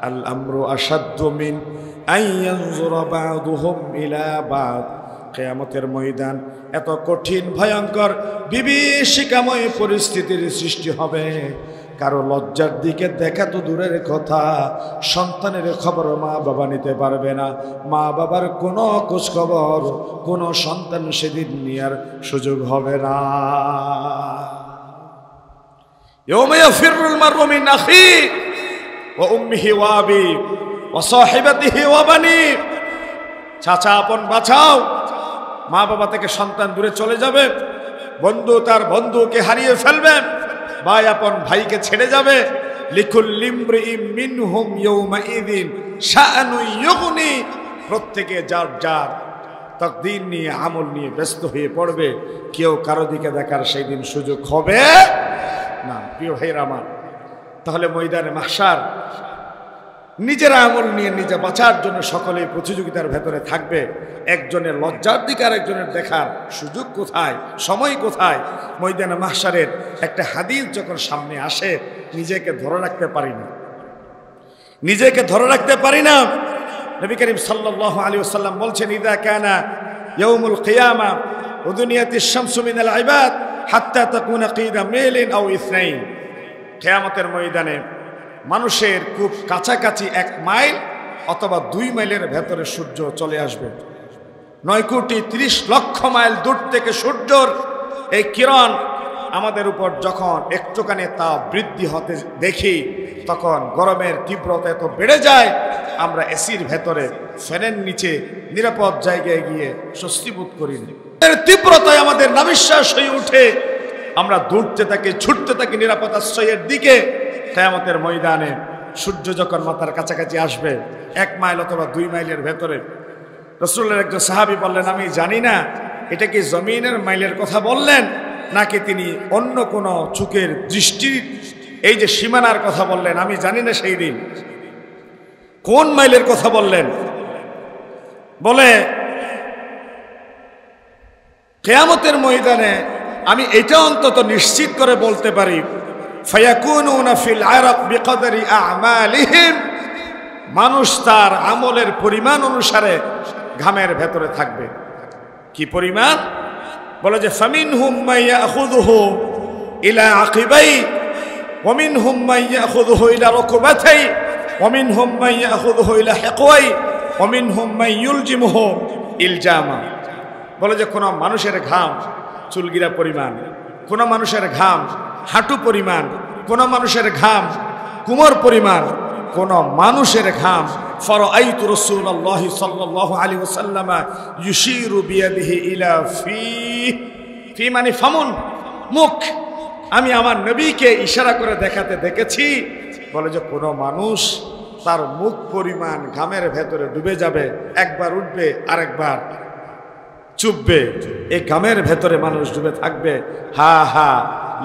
الأمر أشد من أن ينظر بعضهم إلى بعض। কিয়ামতের ময়দান এত কঠিন, ভয়ঙ্কর, বিভীষিকাময় পরিস্থিতির সৃষ্টি হবে। কারো লজ্জার দিকে দেখা তো দূরের কথা, সন্তানের খবর মা বাবা নিতে পারবে না। মা বাবার কোনো খোঁজ খবর কোনো সন্তান সেদিন নেওয়ার সুযোগ হবে না। ইয়াউমা ইয়াফিরুল মার'উ মিন আখিহি ওয়া উম্মিহি ওয়া আবিহি ওয়া সাহিবাতিহি ওয়া বানিহি। চাচা আপন বাঁচাও, মা বাবা থেকে সন্তান দূরে চলে যাবে। বন্ধু তার বন্ধুকে হারিয়ে ফেলবে। ভাই আপন ভাইকে ছেড়ে যাবে। লিকুল্লি ইমরিইম মিনহুম ইয়াউমাইযিন শাআনুন ইউগনি। প্রত্যেকে যার যার তাকদীর নিয়ে, আমল নিয়ে ব্যস্ত হয়ে পড়বে। কেউ কারো দিকে দেখার সেই দিন সুযোগ হবে না। প্রিয় ভাইরা আমার, তাহলে ময়দানে মাহশার নিজের আমল নিয়ে নিজে বাঁচার জন্য সকলেই প্রতিযোগিতার ভেতরে থাকবে। একজনের লজ্জার দিকে আর একজনের দেখার সুযোগ কোথায়, সময় কোথায়? ময়দানে মাহশারের একটা হাদিস যখন সামনে আসে নিজেকে ধরে রাখতে পারি না, নিজেকে ধরে রাখতে পারি না। নবী করিম সাল্লাল্লাহু আলাইহি ওয়াসাল্লাম বলছেন, ইযা কানা ইয়াউমুল কিয়ামা ওয়া দুনিয়াতিশ শামসু মিনাল ইবাদ হাত্তা তাকুনা কিদা মাইলিন আও ইসনাইন। কিয়ামতের ময়দানে মানুষের খুব কাছাকাছি 1 মাইল অথবা 2 মাইলের ভেতরে সূর্য চলে আসবে। 9,30,00,000 মাইল দূর থেকে সূর্যর এই কিরণ আমাদের উপর যখন একটুখানি তাপ বৃদ্ধি হতে দেখি তখন গরমের তীব্রতা এত বেড়ে যায় আমরা এসির ভেতরে, ফ্যানের নিচে নিরাপদ জায়গায় গিয়ে স্বস্তি বোধ করি না। এর তীব্রতায় আমাদের নাভিশ্বাস হয়ে উঠে, আমরা দৌড়তে থাকি, ছুটতে থাকি নিরাপদ আশ্রয়ের দিকে। কিয়ামতের ময়দানে সূর্য যখন মাথার কাছাকাছি আসবে 1 মাইল অথবা 2 মাইলের ভেতরে, রাসূলের একজন সাহাবী বললেন, আমি জানি না এটা কি জমিনের মাইলের কথা বললেন নাকি তিনি অন্য কোনো চোখের দৃষ্টির এই যে সীমানার কথা বললেন। আমি জানি না সেই দিন কোন মাইলের কথা বললেন। বলে কিয়ামতের ময়দানে আমি এটা অন্তত নিশ্চিত করে বলতে পারি, ফায়াকুনুনা ফিল আরাক বিকদরি আমালিহিম, মানুষ তার আমলের পরিমাণ অনুসারে ঘামের ভেতরে থাকবে। কি পরিমাণ? বলে যে ফামিনহুম মান ইয়াখুযুহু ইলা আকিবাই, ওয়ামিনহুম মান ইয়াখুযুহু ইলা রুকবাতাই ওয়ামিনহুম মান ইয়াখুযুহু ইলা হিকওয়াই ওয়ামিনহুম মান ইউলজিমুহু ইলজামা। বলে যে কোনো মানুষের ঘাম চুলগিরা পরিমাণ, কোন মানুষের ঘাম হাঁটু পরিমাণ, কোন মানুষের ঘাম কুমর পরিমাণ, কোন মানুষের ঘাম ফারাআইতু রাসূলুল্লাহি সাল্লাল্লাহু আলাইহি ওয়াসাল্লাম ইউশিরু বিয়াদিহি ইলা ফি মানে ফামুন, মুখ। আমি আমার নবীকে ইশারা করে দেখাতে দেখেছি। বলে যে কোনো মানুষ তার মুখ পরিমাণ ঘামের ভেতরে ডুবে যাবে, একবার উঠবে আরেকবার চুপবে, এই ঘামের ভেতরে মানুষ ডুবে থাকবে। হা হা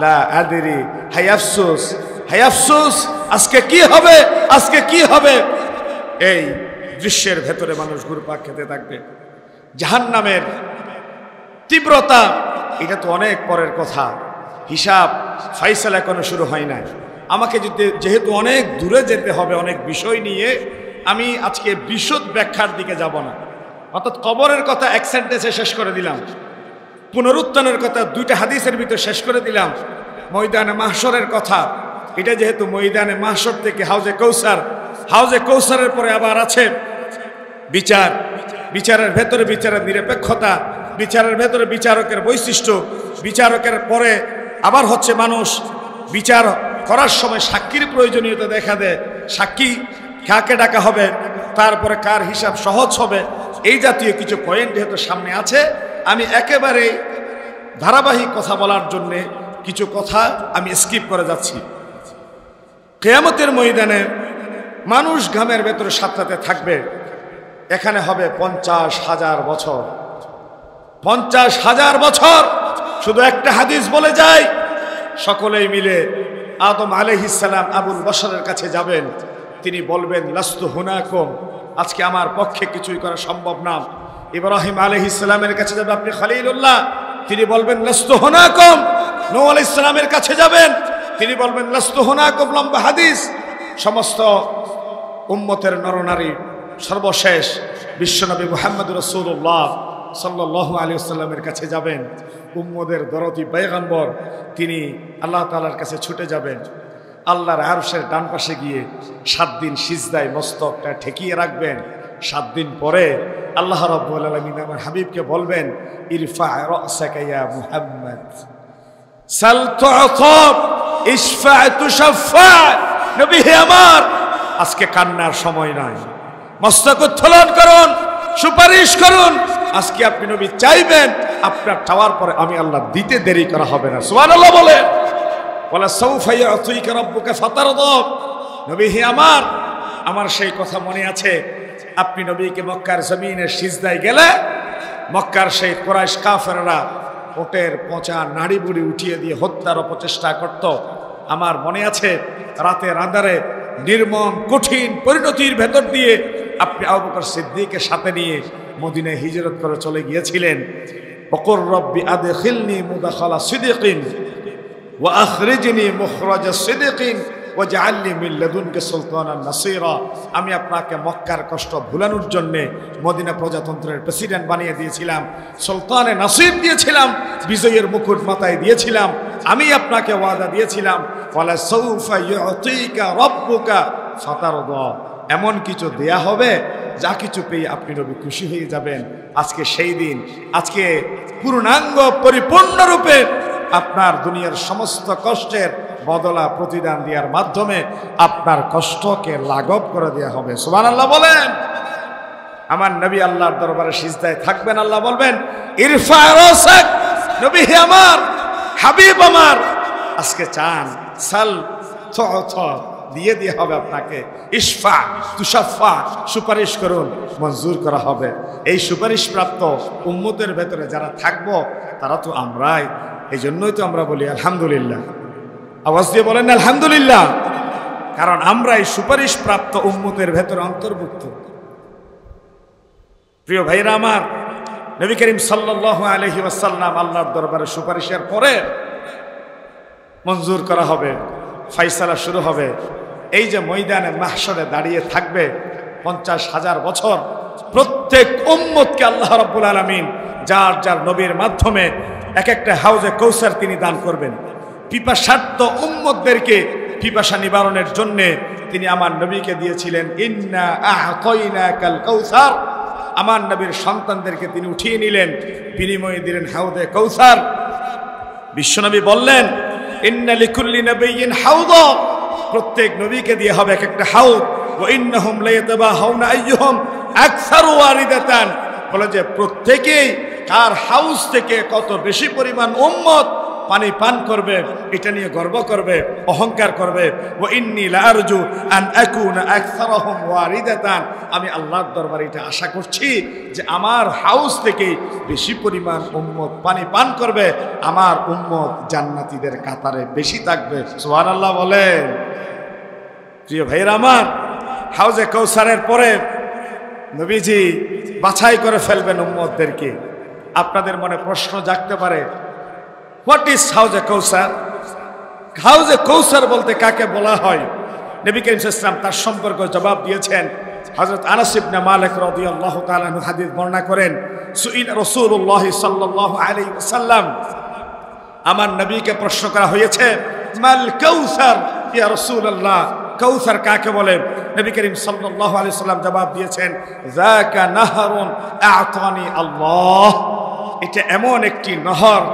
লা আদরি, হাই আফসোস, হাই আফসোস, আজকে কি হবে, আজকে কি হবে। এই দৃশ্যের ভেতরে মানুষ ঘুরপাক খেতে থাকবে। জাহান্নামের তীব্রতা এটা তো অনেক পরের কথা, হিসাব ফাইসালা এখনো শুরু হয় নাই। আমাকে যেহেতু অনেক দূরে যেতে হবে অনেক বিষয় নিয়ে, আমি আজকে বিশদ ব্যাখ্যার দিকে যাব না। অর্থাৎ কবরের কথা এক সেন্টেন্সে শেষ করে দিলাম, পুনরুত্থানের কথা দুইটা হাদিসের ভিতরে শেষ করে দিলাম, ময়দানে মাহশরের কথা, এটা যেহেতু ময়দানে মাহশর থেকে হাউজে কৌসার, হাউজে কৌসারের পরে আবার আছে বিচার, বিচারের ভেতরে বিচারের নিরপেক্ষতা, বিচারের ভেতরে বিচারকের বৈশিষ্ট্য, বিচারকের পরে আবার হচ্ছে মানুষ বিচার করার সময় সাক্ষীর প্রয়োজনীয়তা দেখা দেয়, সাক্ষী কাকে ডাকা হবে, তারপরে কার হিসাব সহজ হবে, এই জাতীয় কিছু পয়েন্ট যেহেতু সামনে আছে, আমি একেবারে ধারাবাহিক কথা বলার জন্য কিছু কথা আমি স্কিপ করে যাচ্ছি। কিয়ামতের ময়দানে মানুষ ঘামের ভেতরে সাতটাতে থাকবে, এখানে হবে 50,000 বছর, 50,000 বছর। শুধু একটা হাদিস বলে যায়, সকলেই মিলে আদম আলাইহিস সালাম আবুল বশরের কাছে যাবেন, তিনি বলবেন লাস্তু হুনাকুম, আজকে আমার পক্ষে কিছুই করা সম্ভব না। ইব্রাহিম আলাইহিস সালামের কাছে যাবে আপনি খলিলুল্লাহ, তিনি বলবেন লাস্তু হুনাকুম। নূহ আলাইহিস সালামের কাছে যাবেন, তিনি বলবেন লাস্তু হুনাকুম। লম্বা হাদিস। সমস্ত উম্মতের নরনারী সর্বশেষ বিশ্বনবী মুহাম্মদ রাসূলুল্লাহ সাল্লাল্লাহু আলাইহি ওয়াসাল্লামের কাছে যাবেন, উম্মদের দরদি পয়গম্বর, তিনি আল্লাহ তাআলার কাছে ছুটে যাবেন। আল্লাহর আরশের ডান পাশে গিয়ে 7 দিন সিজদায় মস্তকটা ঠেকিয়ে রাখবেন। 7 দিন পরে আল্লাহ রাব্বুল আলামিন আমার হাবিবকে বলবেন ইরফা রাসাকা ইয়া মুহাম্মদ সাল তু'তা ইশফা তুশফা। নবী হে আমার, আজকে কান্নার সময় নাই, মস্তক উত্তোলন করুন, সুপারিশ করুন। আজকে আপনি নবী চাইবেন, আপনার চাওয়ার পরে আমি আল্লাহ দিতে দেরি করা হবে না। সুবহানাল্লাহ বলেন। ওয়ালা সাউফা ইয়াতুকা রাব্বুকা ফাতারদা। নবী হে আমার, আমার সেই কথা মনে আছে, আপনি নবীকে মক্কার জমিনের সিজদায় গেলে মক্কার সেই কুরাইশ কাফেররা ওটের পচা নাড়ি বুড়ি উঠিয়ে দিয়ে হত্যার অপচেষ্টা করত। আমার মনে আছে, রাতের আঁধারে নির্মম কঠিন পরিণতির ভেতর দিয়ে আপনি আবু বকর সিদ্দিকের সাথে নিয়ে মদিনায় হিজরত করে চলে গিয়েছিলেন। ওকুর রব্বি আদখিলনি মুদখালা সিদিকিন ওয়া আখরিজনি মুখরাজা সিদিকিন ওয়াজআলনি মিন লাদুনকা সুলতানান নাসীরা। আমি আপনাকে মক্কার কষ্ট ভুলানোর জন্য মদিনা প্রজাতন্ত্রের প্রেসিডেন্ট বানিয়ে দিয়েছিলাম, সুলতানে নাসির দিয়েছিলাম, বিজয়ের মুকুট মাথায় দিয়েছিলাম। আমি আপনাকে ওয়াদা দিয়েছিলাম ওয়ালা সাউফা ইউতিকা রাব্বুকা ফাতারদা, এমন কিছু দেয়া হবে যা কিছু পেয়ে আপনি নবী খুশি হয়ে যাবেন। আজকে সেই দিন, আজকে পূর্ণাঙ্গ পরিপূর্ণরূপে আপনার দুনিয়ার সমস্ত কষ্টের বদলা প্রতিদান দেওয়ার মাধ্যমে আপনার কষ্টকে লাঘব করে দেওয়া হবে। সুবহানাল্লাহ বলেন। আমার নবী আল্লাহর দরবারে সিজদায় থাকবেন, আল্লাহ বলবেন ইরফা রাসাক। নবী হে আমার, হাবিব আমার, আজকে চান সাল তু'তা, দিয়ে দেওয়া হবে আপনাকে। ইশফা তুশাফা, সুপারিশ করুন, মঞ্জুর করা হবে। এই সুপারিশ প্রাপ্ত উম্মতের ভেতরে যারা থাকবো তারা তো আমরাই। এই জন্যই তো আমরা বলি আলহামদুলিল্লাহ। আওয়াজ দিয়ে বলেন আলহামদুলিল্লাহ, কারণ আমরা এই সুপারিশ প্রাপ্ত উম্মতের ভেতরে অন্তর্ভুক্ত। প্রিয় ভাইরা আমার, নবী করিম সাল্লাল্লাহু আলাইহি ওয়াসাল্লাম আল্লাহর দরবারে সুপারিশের পরে মঞ্জুর করা হবে, ফাইসালা শুরু হবে। এই যে ময়দানে মাহশরে দাঁড়িয়ে থাকবে 50,000 বছর, প্রত্যেক উম্মতকে আল্লাহ রাব্বুল আলামিন যার যার নবীর মাধ্যমে এক একটা হাউজে কৌসার তিনি দান করবেন। পিপাসার্থ উম্মতদেরকে পিপাসা নিবারণের জন্য তিনি আমার নবীকে দিয়েছিলেন ইন্না আ'তাইনাকাল কাউসার। আমার নবীর সন্তানদেরকে তিনি উঠিয়ে নিলেন, বিনিময়ে দিলেন হাউদে কাউসার। বিশ্বনবী বললেন ইন্না লিকুল্লি নাবিয়্যিন হাউদা, প্রত্যেক নবীকে দিয়ে হবে এক একটা হাউদ। ওয়া ইন্নাহুম লায়াতাবাহাউনা আইয়ুহুম আকসারু ওয়ারিদাতান, বলে যে প্রত্যেকেই তার হাউস থেকে কত বেশি পরিমাণ উম্মত পানি পান করবে এটা নিয়ে গর্ব করবে, অহংকার করবে। ওয়া ইন্নী লাআরজু আন আকুনা আকসারহুম ওয়ারিদাতান, আমি আল্লাহর দরবারে এটা আশা করছি যে আমার হাউস থেকে বেশি পরিমাণ উম্মত পানি পান করবে, আমার উম্মত জান্নাতীদের কাতারে বেশি থাকবে। সুবহানাল্লাহ বলেন। প্রিয় ভাইরা আমার, হাউজে কাউসারের পরে নবীজি বাছাই করে ফেলবেন উম্মতদেরকে। আপনাদের মনে প্রশ্ন জাগতে পারে, হোয়াট ইজ হাউজে কাউসার? হাউজে কাউসার বলতে কাকে বলা হয়? নবী করিম সাল্লাল্লাহু আলাইহি ওয়াসাল্লাম তার সম্পর্কে জবাব দিয়েছেন। হযরত আনাস ইবনে মালিক রাদিয়াল্লাহু তাআলা আনহু হাদিস বর্ণনা করেন, সুইল রাসূলুল্লাহ সাল্লাল্লাহু আলাইহি ওয়াসাল্লাম, আমার নবীকে প্রশ্ন করা হয়েছে, মাল কাউসার ইয়া রাসূলুল্লাহ, কাউসার কাকে বলে? নবী করিম সাল্লাল্লাহু আলাইহি ওয়াসাল্লাম জবাব দিয়েছেন, যাকা নাহরুন আ'তানি আল্লাহ, এটা এমন একটি নহর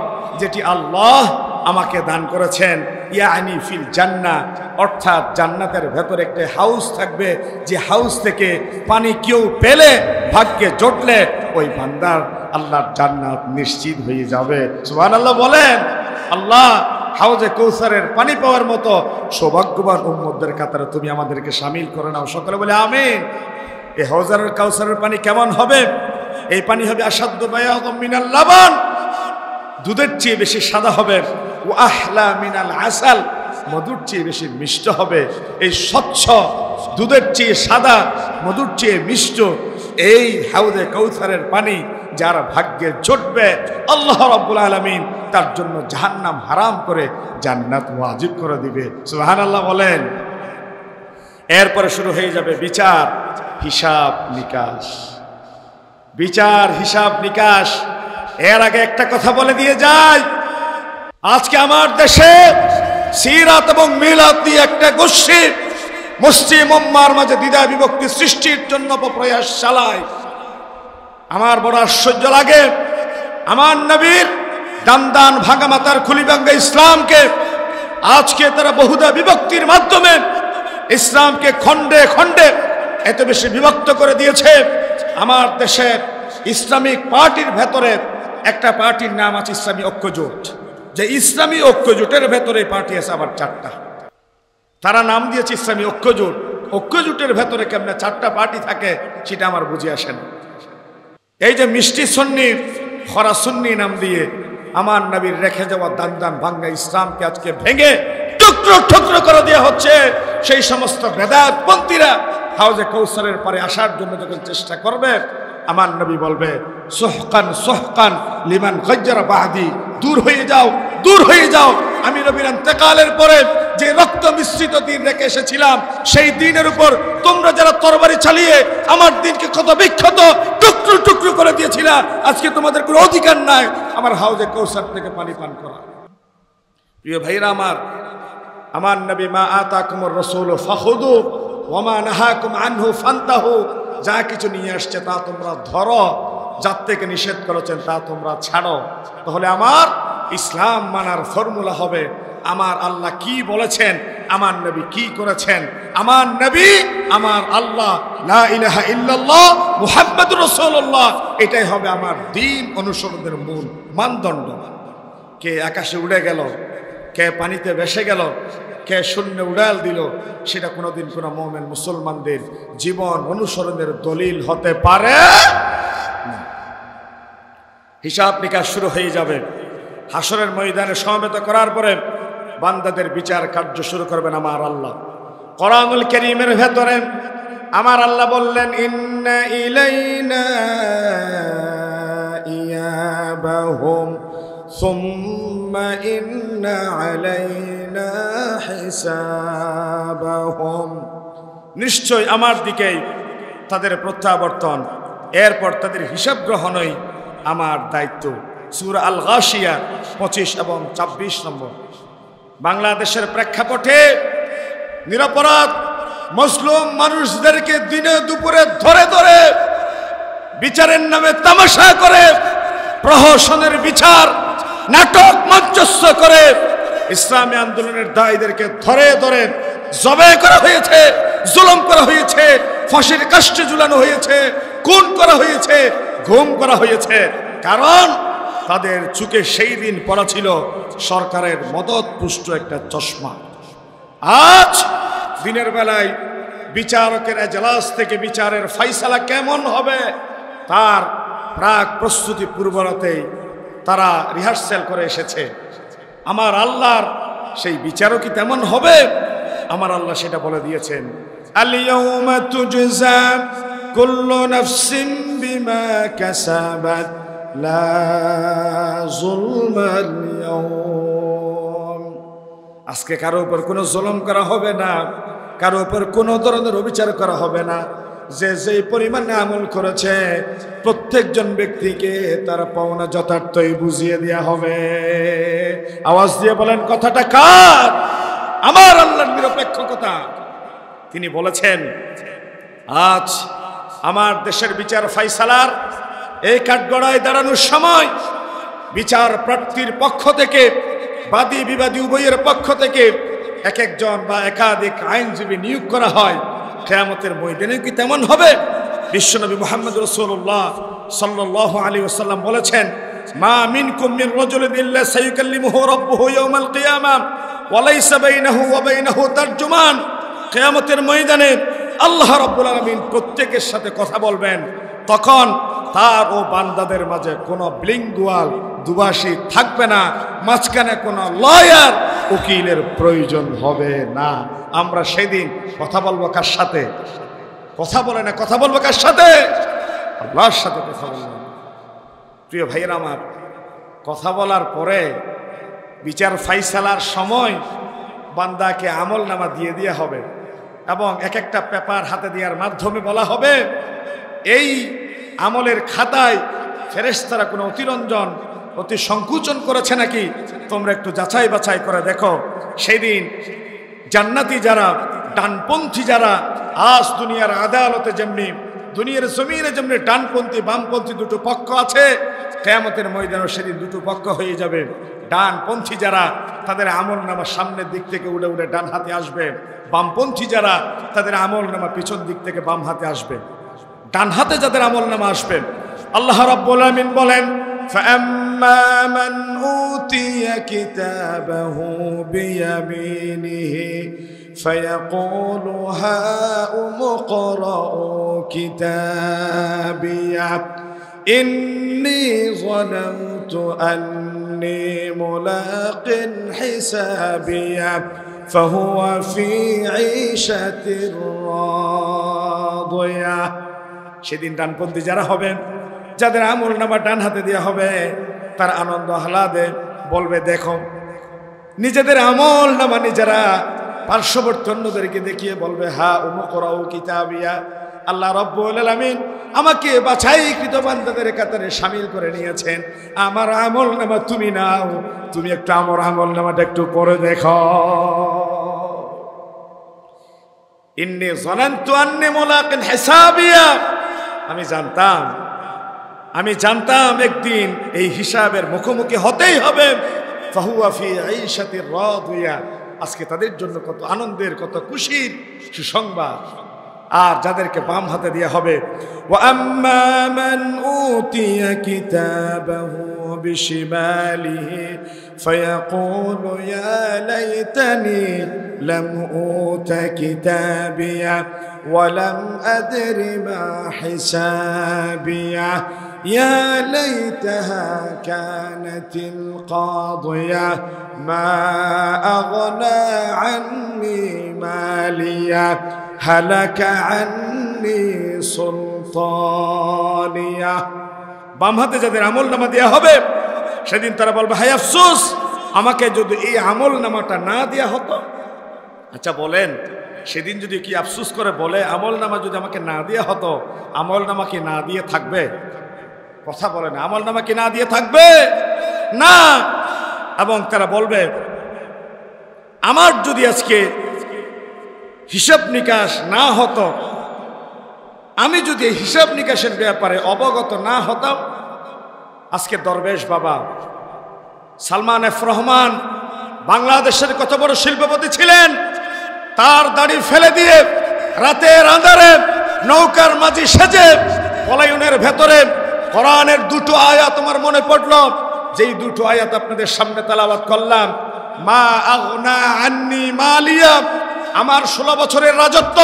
যেটি আল্লাহ আমাকে দান করেছেন। ইয়ানি ফিল জান্নাহ, অর্থাৎ জান্নাতের ভেতরে একটা হাউস থাকবে, যে হাউস থেকে পানি কেউ পেলে, ভাগ্যে জুটলে ওই বান্দার আল্লাহর জান্নাত নিশ্চিত হয়ে যাবে। সুবহানাল্লাহ বলেন। আল্লাহ হাউজে কাউসারের পানি পাওয়ার মতো সৌভাগ্যবান উম্মতদের কাতারে তুমি আমাদেরকে শামিল করে নাও। সকলে বলে আমিন। এই হাউজের কাউসারের পানি কেমন হবে? এই পানি হবে আসাদ্দু বায়াদাম মিনাল লাবান, দুধের চেয়ে বেশি সাদা হবে। ও আহলা মিনাল আসাল, মধুর চেয়ে বেশি মিষ্ট হবে। এই স্বচ্ছ দুধের চেয়ে সাদা, মধুর চেয়ে মিষ্ট এই হাউজে কাউসারের পানি যার ভাগ্যে জুটবে, আল্লাহ রাব্বুল আলামিন তার জন্য জাহান্নাম হারাম করে জান্নাত ওয়াজিব করে দিবে। সুবহানাল্লাহ বলেন। এরপরে শুরু হয়ে যাবে বিচার, হিসাব নিকাশ। বিচার, হিসাব নিকাশ। এর আগে একটা কথা বলে দিয়ে যায়, আজকে আমার দেশে সিরাত এবং মিলাদ দিয়ে একটা গোষ্ঠী মুসলিম উম্মার মাঝে দ্বিধা বিভক্তি সৃষ্টির জন্য প্রয়াস চালায়। আমার বড় আশ্চর্য লাগে, আমার নবীর দান দান ভাঙা মাতার খুলি ভাঙ্গা ইসলামকে আজকে তারা বহুদা বিভক্তির মাধ্যমে ইসলামকে খণ্ডে খণ্ডে এত বেশি বিভক্ত করে দিয়েছে। আমার দেশের ইসলামিক পার্টির ভেতরে একটা পার্টির নাম আছে ইসলামী ঐক্যজোট, যে ইসলামী ঐক্যজোটের ভেতরে পার্টি আছে আবার চারটা। তারা নাম দিয়েছে ইসলামী ঐক্যজোট। ঐক্যজোটের ভেতরে কেমনে চারটা পার্টি থাকে সেটা আমার বুঝে আসে না। এই যে মিষ্টি সুন্নি, খরা সুন্নি নাম দিয়ে আমার নবীর রেখে যাওয়া দান দান ভাঙ্গা ইসলামকে আজকে ভেঙে টুকরো টুকরো করে দেওয়া হচ্ছে। সেই সমস্ত বেদাতপন্থীরা হাউজে কাউসারের পরে আসার জন্য যখন চেষ্টা করবে, আমার নবী বলবে সুহকান সুহকান লিমান গায়্যারা বাদি, দূর হয়ে যাও, দূর হয়ে যাও। আমি নবীর ইন্তেকালের পরে যে রক্ত মিশ্রিত দিন রেখে এসেছিলাম, সেই দিনের উপর তোমরা যারা তরবারি চালিয়ে আমার দিনকে ক্ষত বিক্ষত টুকরো টুকরো করে দিয়েছিল, আজকে তোমাদের কোনো অধিকার নাই আমার হাউজে কাউসার থেকে পানি পান করা। প্রিয় ভাইরা আমার নবী মা আতাকুমুর রাসূল ফাখুযু ওয়া মা নাহাকুম আনহু ফান্তাহু, যা কিছু নিয়ে আসছে তা তোমরা ধরো, যার থেকে নিষেধ করেছেন তা তোমরা ছাড়ো। তাহলে আমার ইসলাম মানার ফর্মুলা হবে আমার আল্লাহ কি বলেছেন, আমার নবী কি করেছেন, আমার নবী, আমার আল্লাহ, লা ইলাহা ইল্লাল্লাহ মুহাম্মাদুর রাসূলুল্লাহ, এটাই হবে আমার দ্বীন অনুসরণের মূল মানদণ্ড। কে আকাশে উড়ে গেল, কে পানিতে ভেসে গেল, কে শূন্য উড়াল দিল, সেটা কোনোদিন কোনো মুমিন মুসলমানদের জীবন অনুসরণের দলিল হতে পারে না। হিসাব নিকাশ শুরু হয়ে যাবে। হাসরের ময়দানে সমবেত করার পরে বান্দাদের বিচার কার্য শুরু করবেন আমার আল্লাহ। কোরআনুল কারীমের ভেতরে আমার আল্লাহ বললেন, ইন্না ইলাইনা ইয়াবাহুম সুম্মা ইন্না আলাইনা হিসাবাহুম, নিশ্চয় আমার দিকেই তাদের প্রত্যাবর্তন, এরপর তাদের হিসাব গ্রহণই আমার দায়িত্ব। সূরা আল গাশিয়া 25 এবং 26 নম্বর। বাংলাদেশের প্রেক্ষাপটে নিরপরাধ মুসলিম মানুষদেরকে দিনে দুপুরে ধরে ধরে বিচারের নামে তামাশা করে, প্রহসনের বিচার নাটক মঞ্চস্থ করে ইসলামী আন্দোলনের দায়ীদেরকে ধরে ধরে জবাই করা হয়েছে, জুলুম করা হয়েছে, ফাঁসির কাষ্ঠে ঝুলানো হয়েছে, খুন করা হয়েছে, গুম করা হয়েছে। কারণ তাদের চোখে সেই দিন পড়া ছিল সরকারের মদত পুষ্ট একটা চশমা। আজ দিনের বেলায় বিচারকের এজলাস থেকে বিচারের ফাইসালা কেমন হবে তার প্রাক প্রস্তুতি পূর্বরাতেই তারা রিহার্সাল করে এসেছে। আমার আল্লাহর সেই বিচারও কি তেমন হবে? আমার আল্লাহ সেটা বলে দিয়েছেন, আল-ইয়াওমা তুজজা কুল্লু নাফসিন বিমা কাসাবাত লা যুলমাল ইয়াওম। আজকে কারো উপর কোনো জুলুম করা হবে না, কারো উপর কোনো ধরনের অবিচার করা হবে না। যে যেই পরিমাণে আমল করেছে প্রত্যেকজন ব্যক্তিকে তার পাওনা যথার্থই বুঝিয়ে দেওয়া হবে। আওয়াজ দিয়ে বলেন কথাটা কার? আমার আল্লাহর নিরপেক্ষ কথা। তিনি বলেছেন, আজ আমার দেশের বিচার ফাইসালার এই কাঠগড়ায় দাঁড়ানোর সময় বিচার প্রার্থীর পক্ষ থেকে, বাদী বিবাদী উভয়ের পক্ষ থেকে এক একজন বা একাধিক আইনজীবী নিয়োগ করা হয়। কিয়ামতের ময়দানে কি তেমন হবে? বিশ্বনবী মুহাম্মদ রাসূলুল্লাহ সাল্লাল্লাহু আলাইহি ওয়াসাল্লাম বলেছেন, মা মিনকুম মিন রাজুলিন ইল্লা সায়ুকাল্লিমুহু রাব্বুহু ইয়াওমাল কিয়ামাহ ওয়া লাইসা বাইনাহু ওয়া বাইনাহু তারজুমান। কিয়ামতের ময়দানে আল্লাহ রাব্বুল আলামিন প্রত্যেকের সাথে কথা বলবেন। তখন তার ও বান্দাদের মাঝে কোনো বিলিঙ্গুয়াল দুভাষী থাকবে না, মাঝখানে কোনো লয়ার উকিলের প্রয়োজন হবে না। আমরা সেদিন কথা বলবো কার সাথে? কথা বলে না, কথা বলবো কার সাথে? আল্লাহর সাথে কথা বলবো। প্রিয় ভাইয়েরা আমার, কথা বলার পরে বিচার ফাইসালার সময় বান্দাকে আমল নামা দিয়ে দেওয়া হবে এবং এক একটা পেপার হাতে দেওয়ার মাধ্যমে বলা হবে, এই আমলের খাতায় ফেরেশতারা কোনো অতিরঞ্জন অতি সংকুচন করেছে নাকি তোমরা একটু যাচাই বাছাই করে দেখো। সেই দিন জান্নাতি যারা, ডানপন্থী যারা, আজ দুনিয়ার আদালতে যেমনি দুনিয়ার জমিনে যেমনি ডানপন্থী বামপন্থী দুটো পক্ষ আছে, কিয়ামতের ময়দানে সেদিন দুটো পক্ষ হয়ে যাবে। ডানপন্থী যারা তাদের আমল নামা সামনের দিক থেকে উড়ে উড়ে ডান হাতে আসবে, বামপন্থী যারা তাদের আমল নামা পিছন দিক থেকে বাম হাতে আসবে। ডান হাতে যাদের আমল নামা আসবে, আল্লাহ রাব্বুল আলামিন বলেন, فَأَمَّا مَنْ أُوتِيَ كِتَابَهُ بِيَمِينِهِ فَيَقُولُ هَاؤُمُ اقْرَءُوا كِتَابِيَهْ إِنِّي ظَنَنتُ أَنِّي مُلَاقٍ حِسَابِيَهْ فَهُوَ فِي عِيشَةٍ راضية। সেদিন ডানপন্থী যারা হবেন, যাদের আমল নামা ডান হাতে দেওয়া হবে, তার আনন্দ আহ্লাদে বলবে, দেখো নিজেদের আমল নামা নিজেরা পার্শ্ববর্তী অন্যদেরকে দেখিয়ে বলবে, হা উমুকরাউ কিতাবিয়া। আল্লাহ রাব্বুল আলামিন আমাকে বাছাইকৃত বান্দাদের কাতারে শামিল করে নিয়েছেন। আমার আমল নামা তুমি নাও, তুমি একটু আমার আমল নামাটা একটু পড়ে দেখো। ইন্নী যানানতু আন্নী মুলাকিন হিসাবিয়া। আমি জানতাম একদিন এই হিসাবের মুখোমুখি হতেই হবে। ফাহুয়া ফি আইশাতির রাদিয়া। আজকে তাদের জন্য কত আনন্দের, কত খুশির সুসংবাদ। আর যাদেরকে বাম হাতে দেওয়া হবে, ওয়া আম্মা মান উতিয়া কিতাবাহু বিশিমালিহি ফায়াকুলু ইয়া লাইতানি লাম উতা কিতাবিয়া ওয়া লাম আদরি মা হিসাবিয়া ইয়া লাইতাহা কানাতিল কাদিয়া মা আগনা আন্নি মালিয়া হালাকা আন্নি সুলতানিয়া। বাম হাতে যাদের আমল নামা দেওয়া হবে, সেদিন তারা বলবে, হায় আফসোস, আমাকে যদি এই আমল নামাটা না দেওয়া হতো। আচ্ছা বলেন, সেদিন যদি কি আফসোস করে বলে, আমল নামা যদি আমাকে না দেওয়া হতো, আমল নামা কি না দিয়ে থাকবে? কথা বলে না, আমল নামা কি না দিয়ে থাকবে? না। এবং তারা বলবে, আমার যদি আজকে হিসাব নিকাশ না হতো, আমি যদি হিসাব নিকাশের ব্যাপারে অবগত না হতাম, আজকে দরবেশ বাবা সালমান এফ রহমান বাংলাদেশের কত বড় শিল্পপতি ছিলেন, তার দাড়ি ফেলে দিয়ে রাতের আঁধারে নৌকার মাঝি সেজে পলায়নের ভেতরে কোরআনের দুটো আয়াত আমার মনে পড়লো, যেই দুটো আয়াত আপনাদের সামনে তেলাওয়াত করলাম। মা আগনা আন্নি মালিয়া, আমার 16 বছরের রাজত্ব,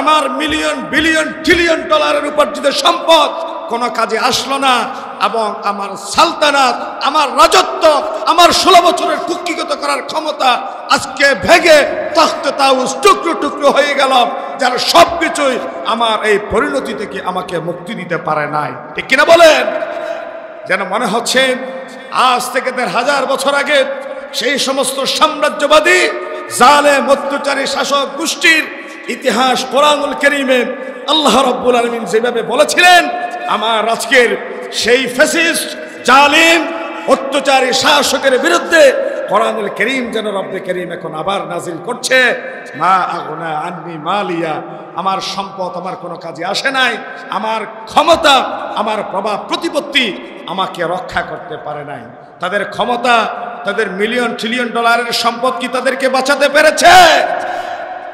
আমার মিলিয়ন বিলিয়ন ট্রিলিয়ন ডলারের উপার্জিত সম্পদ কোনো কাজে আসলো না, এবং আমার সালতানাত, আমার রাজত্ব, আমার 16 বছরের কুক্ষিগত করার ক্ষমতা আজকে ভেঙে তখতে তাউস টুকরো টুকরো হয়ে গেল, যার সবকিছুই আমার এই পরিণতি থেকে আমাকে মুক্তি দিতে পারে নাই। ঠিক কিনা বলেন? যেন মনে হচ্ছে আজ থেকে 1500 বছর আগে সেই সমস্ত সাম্রাজ্যবাদী জালেম অত্যাচারী শাসক গোষ্ঠীর ইতিহাস কোরআনুল কারীমে আল্লাহ রাব্বুল আলামিন যেভাবে বলেছিলেন, আমার আজকের সেই ফ্যাসিস্ট জালিম অত্যাচারী শাসকের বিরুদ্ধে কোরআনুল কারীম যেন রব্বে কারীম এখন আবার নাজিল করছে, মা আগনা আন্নি মালিয়া, আমার সম্পদ আমার কোনো কাজে আসে নাই, আমার ক্ষমতা, আমার প্রভাব প্রতিপত্তি আমাকে রক্ষা করতে পারে নাই। তাদের ক্ষমতা, তাদের মিলিয়ন ট্রিলিয়ন ডলারের সম্পদ কি তাদেরকে বাঁচাতে পেরেছে?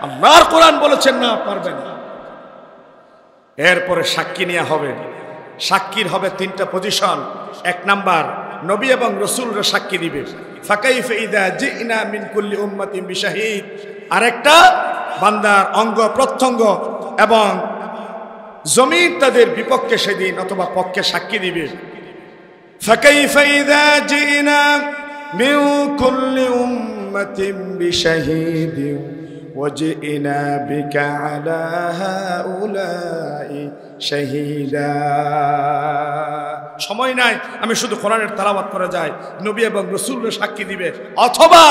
আল্লাহর কোরআন বলেছেন না, পারবে না। এরপরে সাক্ষী নেওয়া হবে। সাক্ষীর হবে 3টা পজিশন। 1 নাম্বার, নবী এবং রাসূলরা সাক্ষী দিবে। ফাকাইফা ইযা জিনা মিন কুল্লি উম্মাতিন বিশাহিদ। আরেকটা, বান্দার অঙ্গ প্রত্যঙ্গ এবং জমিন তাদের বিপক্ষে সেদিন অথবা পক্ষে সাক্ষী দিবে। ফাকাইফা ইযা জিনা মিন কুল্লি উম্মাতিন বিশাহিদিন ওয়াজিনা বিকা আলা হাউলাই শাহীদা। সময় নাই, আমি শুধু কোরআনের তেলাওয়াত করে যাই। নবী এবং রাসূলরা সাক্ষী দিবে, অথবা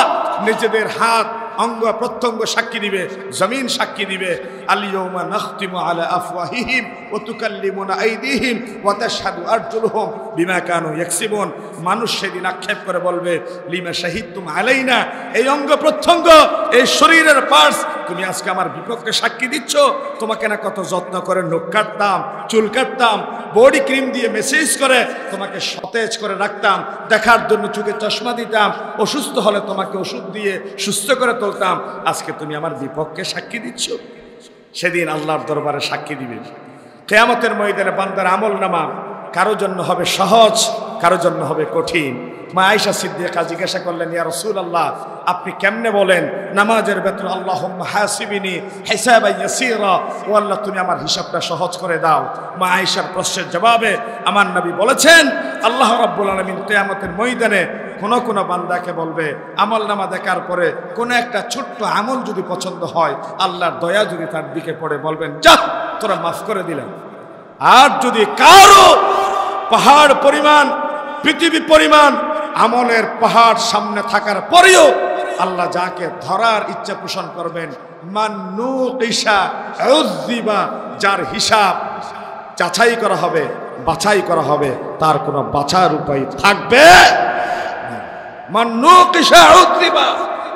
নিজেদের হাত, অঙ্গ প্রত্যঙ্গ সাক্ষী দিবে, জমিন সাক্ষী দিবে। আল-ইয়াওমা নাখতিমু আলা আফওয়াহিহিম ওয়া তুকাল্লিমুনা আইদিহিম ওয়া তাশহাদু আরজুলুহুম বিমা কানু ইয়াকসিবুন। মানুষ সেদিন আক্ষেপ করে বলবে, লিমা শাহিদতুম আলাইনা, এই অঙ্গ প্রত্যঙ্গ, এই শরীরের পার্টস তুমি আজকে আমার বিপক্ষে সাক্ষী দিচ্ছ। তোমাকে না কত যত্ন করে নখ কাটতাম, চুল কাটতাম, বডি ক্রিম দিয়ে মেসেজ করে তোমাকে সতেজ করে রাখতাম, দেখার জন্য চোখে চশমা দিতাম, অসুস্থ হলে তোমাকে ওষুধ দিয়ে সুস্থ করে তুলতাম, আজকে তুমি আমার বিপক্ষে সাক্ষী দিচ্ছ। সেদিন আল্লাহর দরবারে সাক্ষী দিবে। কিয়ামতের ময়দানে বান্দার আমলনামা কারো জন্য হবে সহজ, কারো জন্য হবে কঠিন। মা আয়েশা সিদ্দিকা জিজ্ঞাসা করলেন, ইয়া রাসূলুল্লাহ, আপনি কেমনে বলেন নামাজের ভেতরে আল্লাহুম্মা হাসিবিনি হিসাবান ইয়াসীরা, ও আল্লাহ তুমি আমার হিসাবটা সহজ করে দাও। মা আয়েশার প্রশ্নের জবাবে আমার নবী বলেছেন, আল্লাহ রাব্বুল আলামিন কিয়ামতের ময়দানে কোন কোন বান্দাকে বলবে, আমলনামা দেখার পরে কোন একটা ছোট্ট আমল যদি পছন্দ হয়, আল্লাহর দয়া যদি তার দিকে পড়ে, বলবেন যা তোরা মাফ করে দিলাম। আর যদি কারো পাহাড় পরিমাণ, পৃথিবী পরিমাণ আমলের পাহাড় সামনে থাকার পরেও আল্লাহ যাকে ধরার ইচ্ছা পোষণ করবেন, মান্নুকিশা উযযিবা, যার হিসাব যাচাই করা হবে, বাছাই করা হবে, তার কোনো বাছার উপায় থাকবে না। মান্নুকিশা উযযিবা,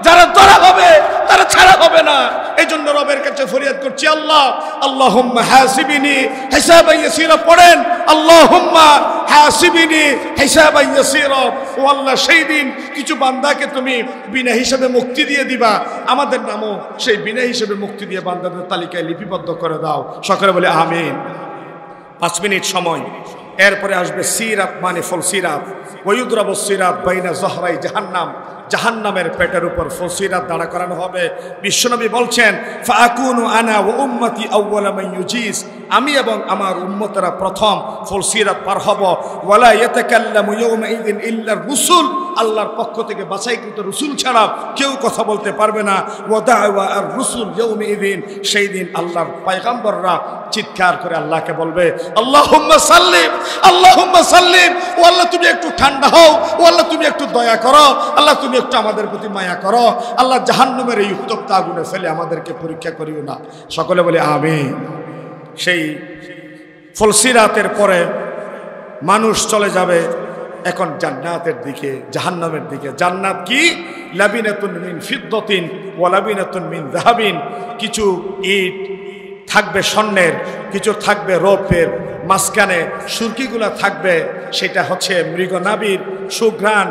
যারা ধরা হবে তারা ছাড়া হবে না। এই জন্য রবের কাছে ফরিয়াদ করছি, আল্লাহ আল্লাহুম্মা হাসিবিনি হিসাবান ইয়াসীরা পড়েন, আল্লাহুম্মা হাসিবিনি হিসাবান ইয়াসীরা। ও আল্লাহ, সেই দিন কিছু বান্দাকে তুমি বিনা হিসাবে মুক্তি দিয়ে দিবা, আমাদের নামও সেই বিনা হিসাবে মুক্তি দিয়ে বান্দাদের তালিকায় লিপিবদ্ধ করে দাও। সকলে বলে আমিন। 5 মিনিট সময়। এরপরে আসবে সিরাত, মানে ফুল সিরাত। ওয়ুদরাবু সিরাত বাইনা জহরাই জাহান্নাম, জাহান্নামের পেটের উপর ফুলসিরাত দাঁড়া করানো হবে। বিশ্বনবী বলছেন, ফাআকুনু আনা ওয়া উম্মতি আউওয়ালা মান ইউজিস, আমি এবং আমার উম্মতেরা প্রথম ফুলসিরাত পার হব। ওয়ালা ইয়াতাকাল্লামু ইয়াওমাইযিন ইল্লা রাসূল, আল্লাহর পক্ষ থেকে বাছাইকৃত রাসূল ছাড়া কেউ কথা বলতে পারবে না। ওয়া দাওয়া আর রাসূল ইয়াওমাইযিন, সেই দিন আল্লাহর পয়গম্বররা চিৎকার করে আল্লাহকে বলবে, আল্লাহুম্মা সাল্লিম, আল্লাহুম্মা সাল্লিম। ও আল্লাহ তুমি একটু ঠান্ডা হও, ও আল্লাহ তুমি একটু দয়া করো, আল্লাহ তুমি একটু আমাদের প্রতি মায়া করো, আল্লাহ জাহান্নামের এই উত্তপ্ত আগুনে ফেলে আমাদেরকে পরীক্ষা করিও না। সকলে বলে আমিন। সেই ফুলসিরাতের পরে মানুষ চলে যাবে এখন জান্নাতের দিকে, জাহান্নামের দিকে। জান্নাত কি? লাবিনাতুন মিন ফিদ্দাতিন ওয়া লাবিনাতুন মিন যাহাবিন, কিছু ইট থাকবে স্বর্ণের, কিছু থাকবে রৌপ্যের, মাঝখানে সুরকিগুলা থাকবে, সেটা হচ্ছে মৃগনাভির সুঘ্রাণ।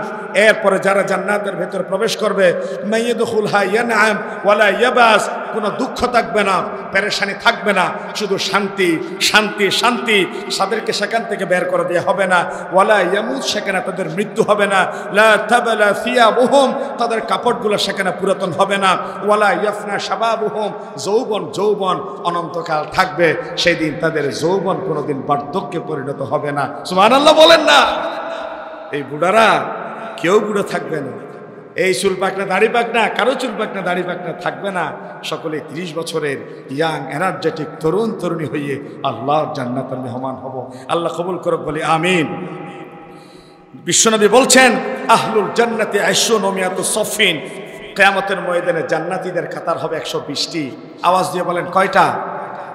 এরপরে যারা জান্নাতের ভেতর প্রবেশ করবে, মাইয়াদখুলহা ইয়ানআম ওয়ালা ইয়াবাস, কোনো দুঃখ থাকবে না, পেরেশানি থাকবে না, শুধু শান্তি শান্তি শান্তি। তাদেরকে সেখান থেকে বের করে দেওয়া হবে না। ওয়ালা ইয়ামুত, সেখানে তাদের মৃত্যু হবে না। লা তাবলা সিয়াবুহুম, তাদের কাপড়গুলো সেখানে পুরাতন হবে না। ওয়ালা ইয়াফনা শাবাবুহুম, যৌবন যৌবন অনন্তকাল থাকবে। সেই দিন তাদের যৌবন কোনোদিন বার্ধক্যে পরিণত হবে না। সুবহানাল্লাহ বলেন না? এই বুড়ারা কেউ বুড়ো থাকবে না, এই চুল পাকনা দাড়ি পাকনা, কারো চুল পাকনা দাড়ি পাকনা থাকবে না। সকলে 30 বছরের ইয়াং এনার্জেটিক তরুণ তরুণী হয়ে আল্লাহর জান্নাতের মেহমান হব। আল্লাহ কবুল করুক, বলি আমিন। বিশ্বনবী বলছেন, আহলুল জান্নাতি আইশুন ওয়া মিয়াতুস সাফিন, কিয়ামতের ময়দানে জান্নাতীদের কাতার হবে 120টি। আওয়াজ দিয়ে বলেন কয়টা?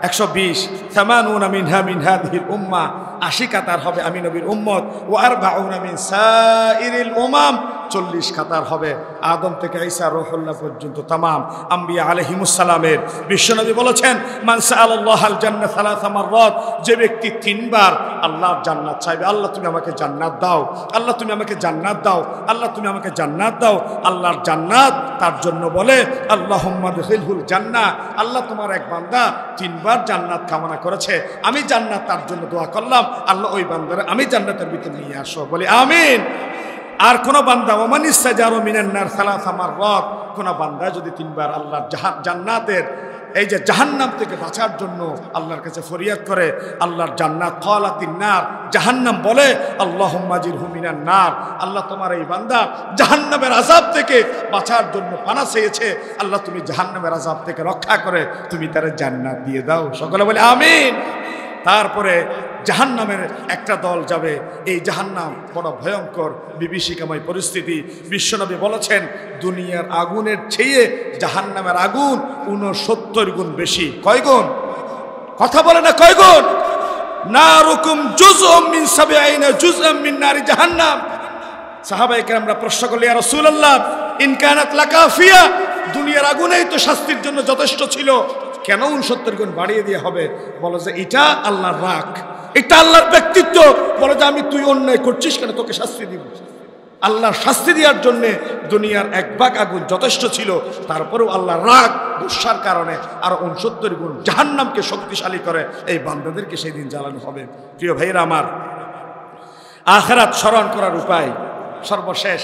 120। সামানুনা মিনহা মিন হাযিহিল উম্মাহ, 80 কাতার হবে আমি নবীর উম্মত। ওয়া আরবাউনা মিন সাইরিল উমাম, 40 কাতার হবে আদম থেকে ঈসা রূহুল্লাহ পর্যন্ত তামাম আম্বিয়া আলাইহিমুস সালামের। বিশ্বনবী বলেছেন, মান সাআলাল্লাহাল জান্নাত 3 মাররাত, যে ব্যক্তি 3 বার আল্লাহর জান্নাত চাইবে, আল্লাহ তুমি আমাকে জান্নাত দাও, আল্লাহ তুমি আমাকে জান্নাত দাও, আল্লাহ তুমি আমাকে জান্নাত দাও, আল্লাহর জান্নাত তার জন্য বলে আল্লাহুম্মা দখিলহুল জান্নাহ, আল্লাহ তোমার এক বান্দা 3 বার জান্নাত কামনা করেছে, আমি জান্নাত তার জন্য দোয়া করলাম, আল্লাহ ওই বান্দারে আমি জান্নাতের ভিতর নিয়ে আসো, বলি আমিন। আর কোন বান্দা ওমান ইসতাজারু মিনান নার 3 মাররাত, কোন বান্দা যদি 3 বার আল্লাহর জান্নাতের এই যে জাহান্নাম থেকে বাঁচার জন্য আল্লাহর কাছে ফরিয়াদ করে, আল্লাহর জান্নাত ক্বালাতিন নার, জাহান্নাম বলে আল্লাহুম্মা জিরহু মিনান নার, আল্লাহ তোমার এই বান্দা জাহান্নামের আযাব থেকে বাঁচার জন্য পানা চেয়েছে, আল্লাহ তুমি জাহান্নামের আযাব থেকে রক্ষা করে তুমি তার জান্নাত দিয়ে দাও। সকলে বলে আমিন। তারপরে জাহান্নামের একটা দল যাবে, এই জাহান্নাম বড় ভয়ঙ্কর বিভীষিকাময় পরিস্থিতি। বিশ্বনবী বলেছেন, দুনিয়ার আগুনের চেয়ে জাহান্নামের আগুন 69 গুণ বেশি। কয় গুণ? কথা বলে না, কয় গুণ? নারুকুম জুজউম মিন 70 জুজআম মিন নারি জাহান্নাম। সাহাবায়ে কেরামরা প্রশ্ন করলেন, ইয়া রাসূলুল্লাহ ইন কানাত লাকাফিয়া, দুনিয়ার আগুনেই তো শাস্তির জন্য যথেষ্ট ছিল, কেন 69 গুণ বাড়িয়ে দেওয়া হবে? বলে যে এটা আল্লাহর রাগ, এটা আল্লাহর ব্যক্তিত্ব। বলে যে আমি তুই অন্যায় করছিস কেন, তোকে শাস্তি দিব। আল্লাহর শাস্তি দেওয়ার জন্য দুনিয়ার 1 ভাগ আগুন যথেষ্ট ছিল, তারপরেও আল্লাহর রাগ গুসার কারণে আর 69 গুণ জাহান্নামকে শক্তিশালী করে এই বান্দাদেরকে সেই দিন জ্বালানো হবে। প্রিয় ভাইরা আমার, আখিরাত স্মরণ করার উপায় সর্বশেষ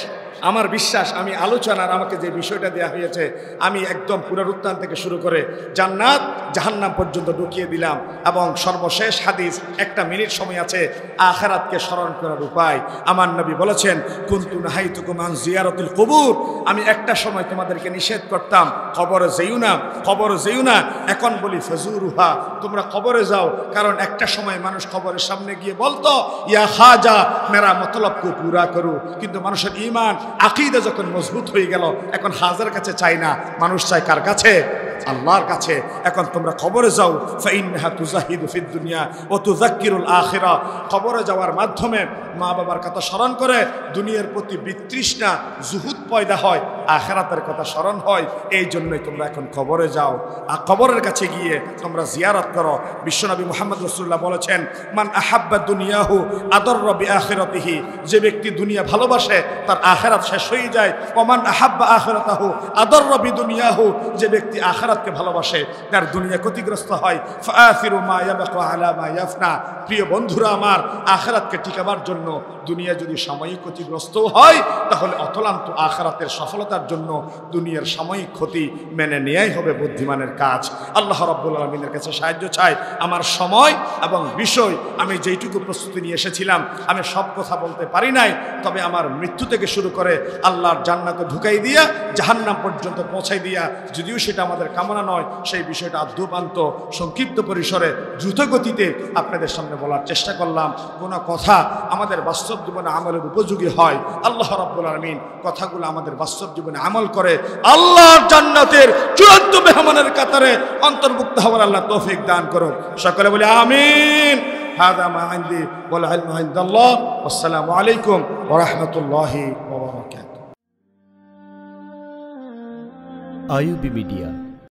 আমার বিশ্বাস, আমি আলোচনার আমাকে যে বিষয়টা দেওয়া হয়েছে আমি একদম পুনরুত্থান থেকে শুরু করে জান্নাত জাহান্নাম পর্যন্ত ঢুকিয়ে দিলাম, এবং সর্বশেষ হাদিস 1 মিনিট সময় আছে, আখিরাতকে স্মরণ করার উপায়। আমার নবী বলেছেন, কুনতু নাহাইতুকুম আন জিয়ারাতিল কুবুর, আমি একটা সময় তোমাদেরকে নিষেধ করতাম কবরে যেও না, কবরে যেও না। এখন বলি ফাজুরুহা, তোমরা কবরে যাও, কারণ একটা সময় মানুষ কবরের সামনে গিয়ে বলতো ইয়া খাজা মেরা মতলবকে পুরা করু, কিন্তু মানুষের ঈমান আকীদা যখন মজবুত হয়ে গেল, এখন হাজার কাছে চাই না, মানুষ চায় কার কাছে? আল্লাহর কাছে। এখন তোমরা কবরে যাও, ফাইন্নাহা তুজাহিদু ফিদ দুনিয়া ওয়া তুযাক্কিরুল আখিরা, কবরে যাওয়ার মাধ্যমে মা বাবার কথা স্মরণ করে দুনিয়ার প্রতি বিতৃষ্ণা জুহুদ পয়দা হয়, আখিরাতের কথা স্মরণ হয়। এই জন্যই তোমরা এখন কবরে যাও, আর কবরের কাছে গিয়ে তোমরা জিয়ারত করো। বিশ্বনবী মুহাম্মদ রাসূলুল্লাহ বলেছেন, মান আহাব্বা দুনিয়াহু আদররা বিআখিরাতিহি, যে ব্যক্তি দুনিয়া ভালোবাসে তার আখিরাত শেষ হয়ে যায়। ওমান আহাব্বা আখিরাতাহু আদররা বিদুনিয়াহু, যে ব্যক্তি আখিরাতকে ভালোবাসে তার দুনিয়া ক্ষতিগ্রস্ত হয়। ফাআসিরু মা ইয়াবকা আলা মা ইয়াফনা, প্রিয় বন্ধুরা আমার, আখিরাতকে টিকাবার জন্য দুনিয়া যদি সাময়িক ক্ষতিগ্রস্ত হয়, তাহলে অতলান্ত আখিরাতের সফলতার জন্য দুনিয়ার সাময়িক ক্ষতি মেনে নেয়াই হবে বুদ্ধিমানের কাজ। আল্লাহ রাব্বুল আলামিনের কাছে সাহায্য চাই। আমার সময় এবং বিষয় আমি যেইটুকু প্রস্তুতি নিয়ে এসেছিলাম, আমি সব কথা বলতে পারি নাই, তবে আমার মৃত্যু থেকে শুরু করে আল্লাহর জান্নাতে ঢুকাই দিয়া জাহান্নাম পর্যন্ত পৌঁছাই দিয়া, যদিও সেটা আমাদের কামনা নয়, সেই বিষয়টা আদ্যপান্ত সংক্ষিপ্ত পরিসরে দ্রুত গতিতে আপনাদের সামনে বলার চেষ্টা করলাম। কোনো কথা আমাদের বাস্তব জীবনে আমলের উপযোগী হয়, আল্লাহ রাব্বুল আলামিন কথাগুলো আমাদের বাস্তব জীবনে আমল করে আল্লাহর জান্নাতের চূড়ান্ত মেহমানের কাতারে অন্তর্ভুক্ত হওয়ার আল্লাহ তৌফিক দান করুন। সকলে বলি আমিন। হাদা মা ইনদি ওয়াল ইলমু ইনদাল্লাহ। আসসালামু আলাইকুম ওয়া রাহমাতুল্লাহি ওয়া বারাকাতুহু। IUB media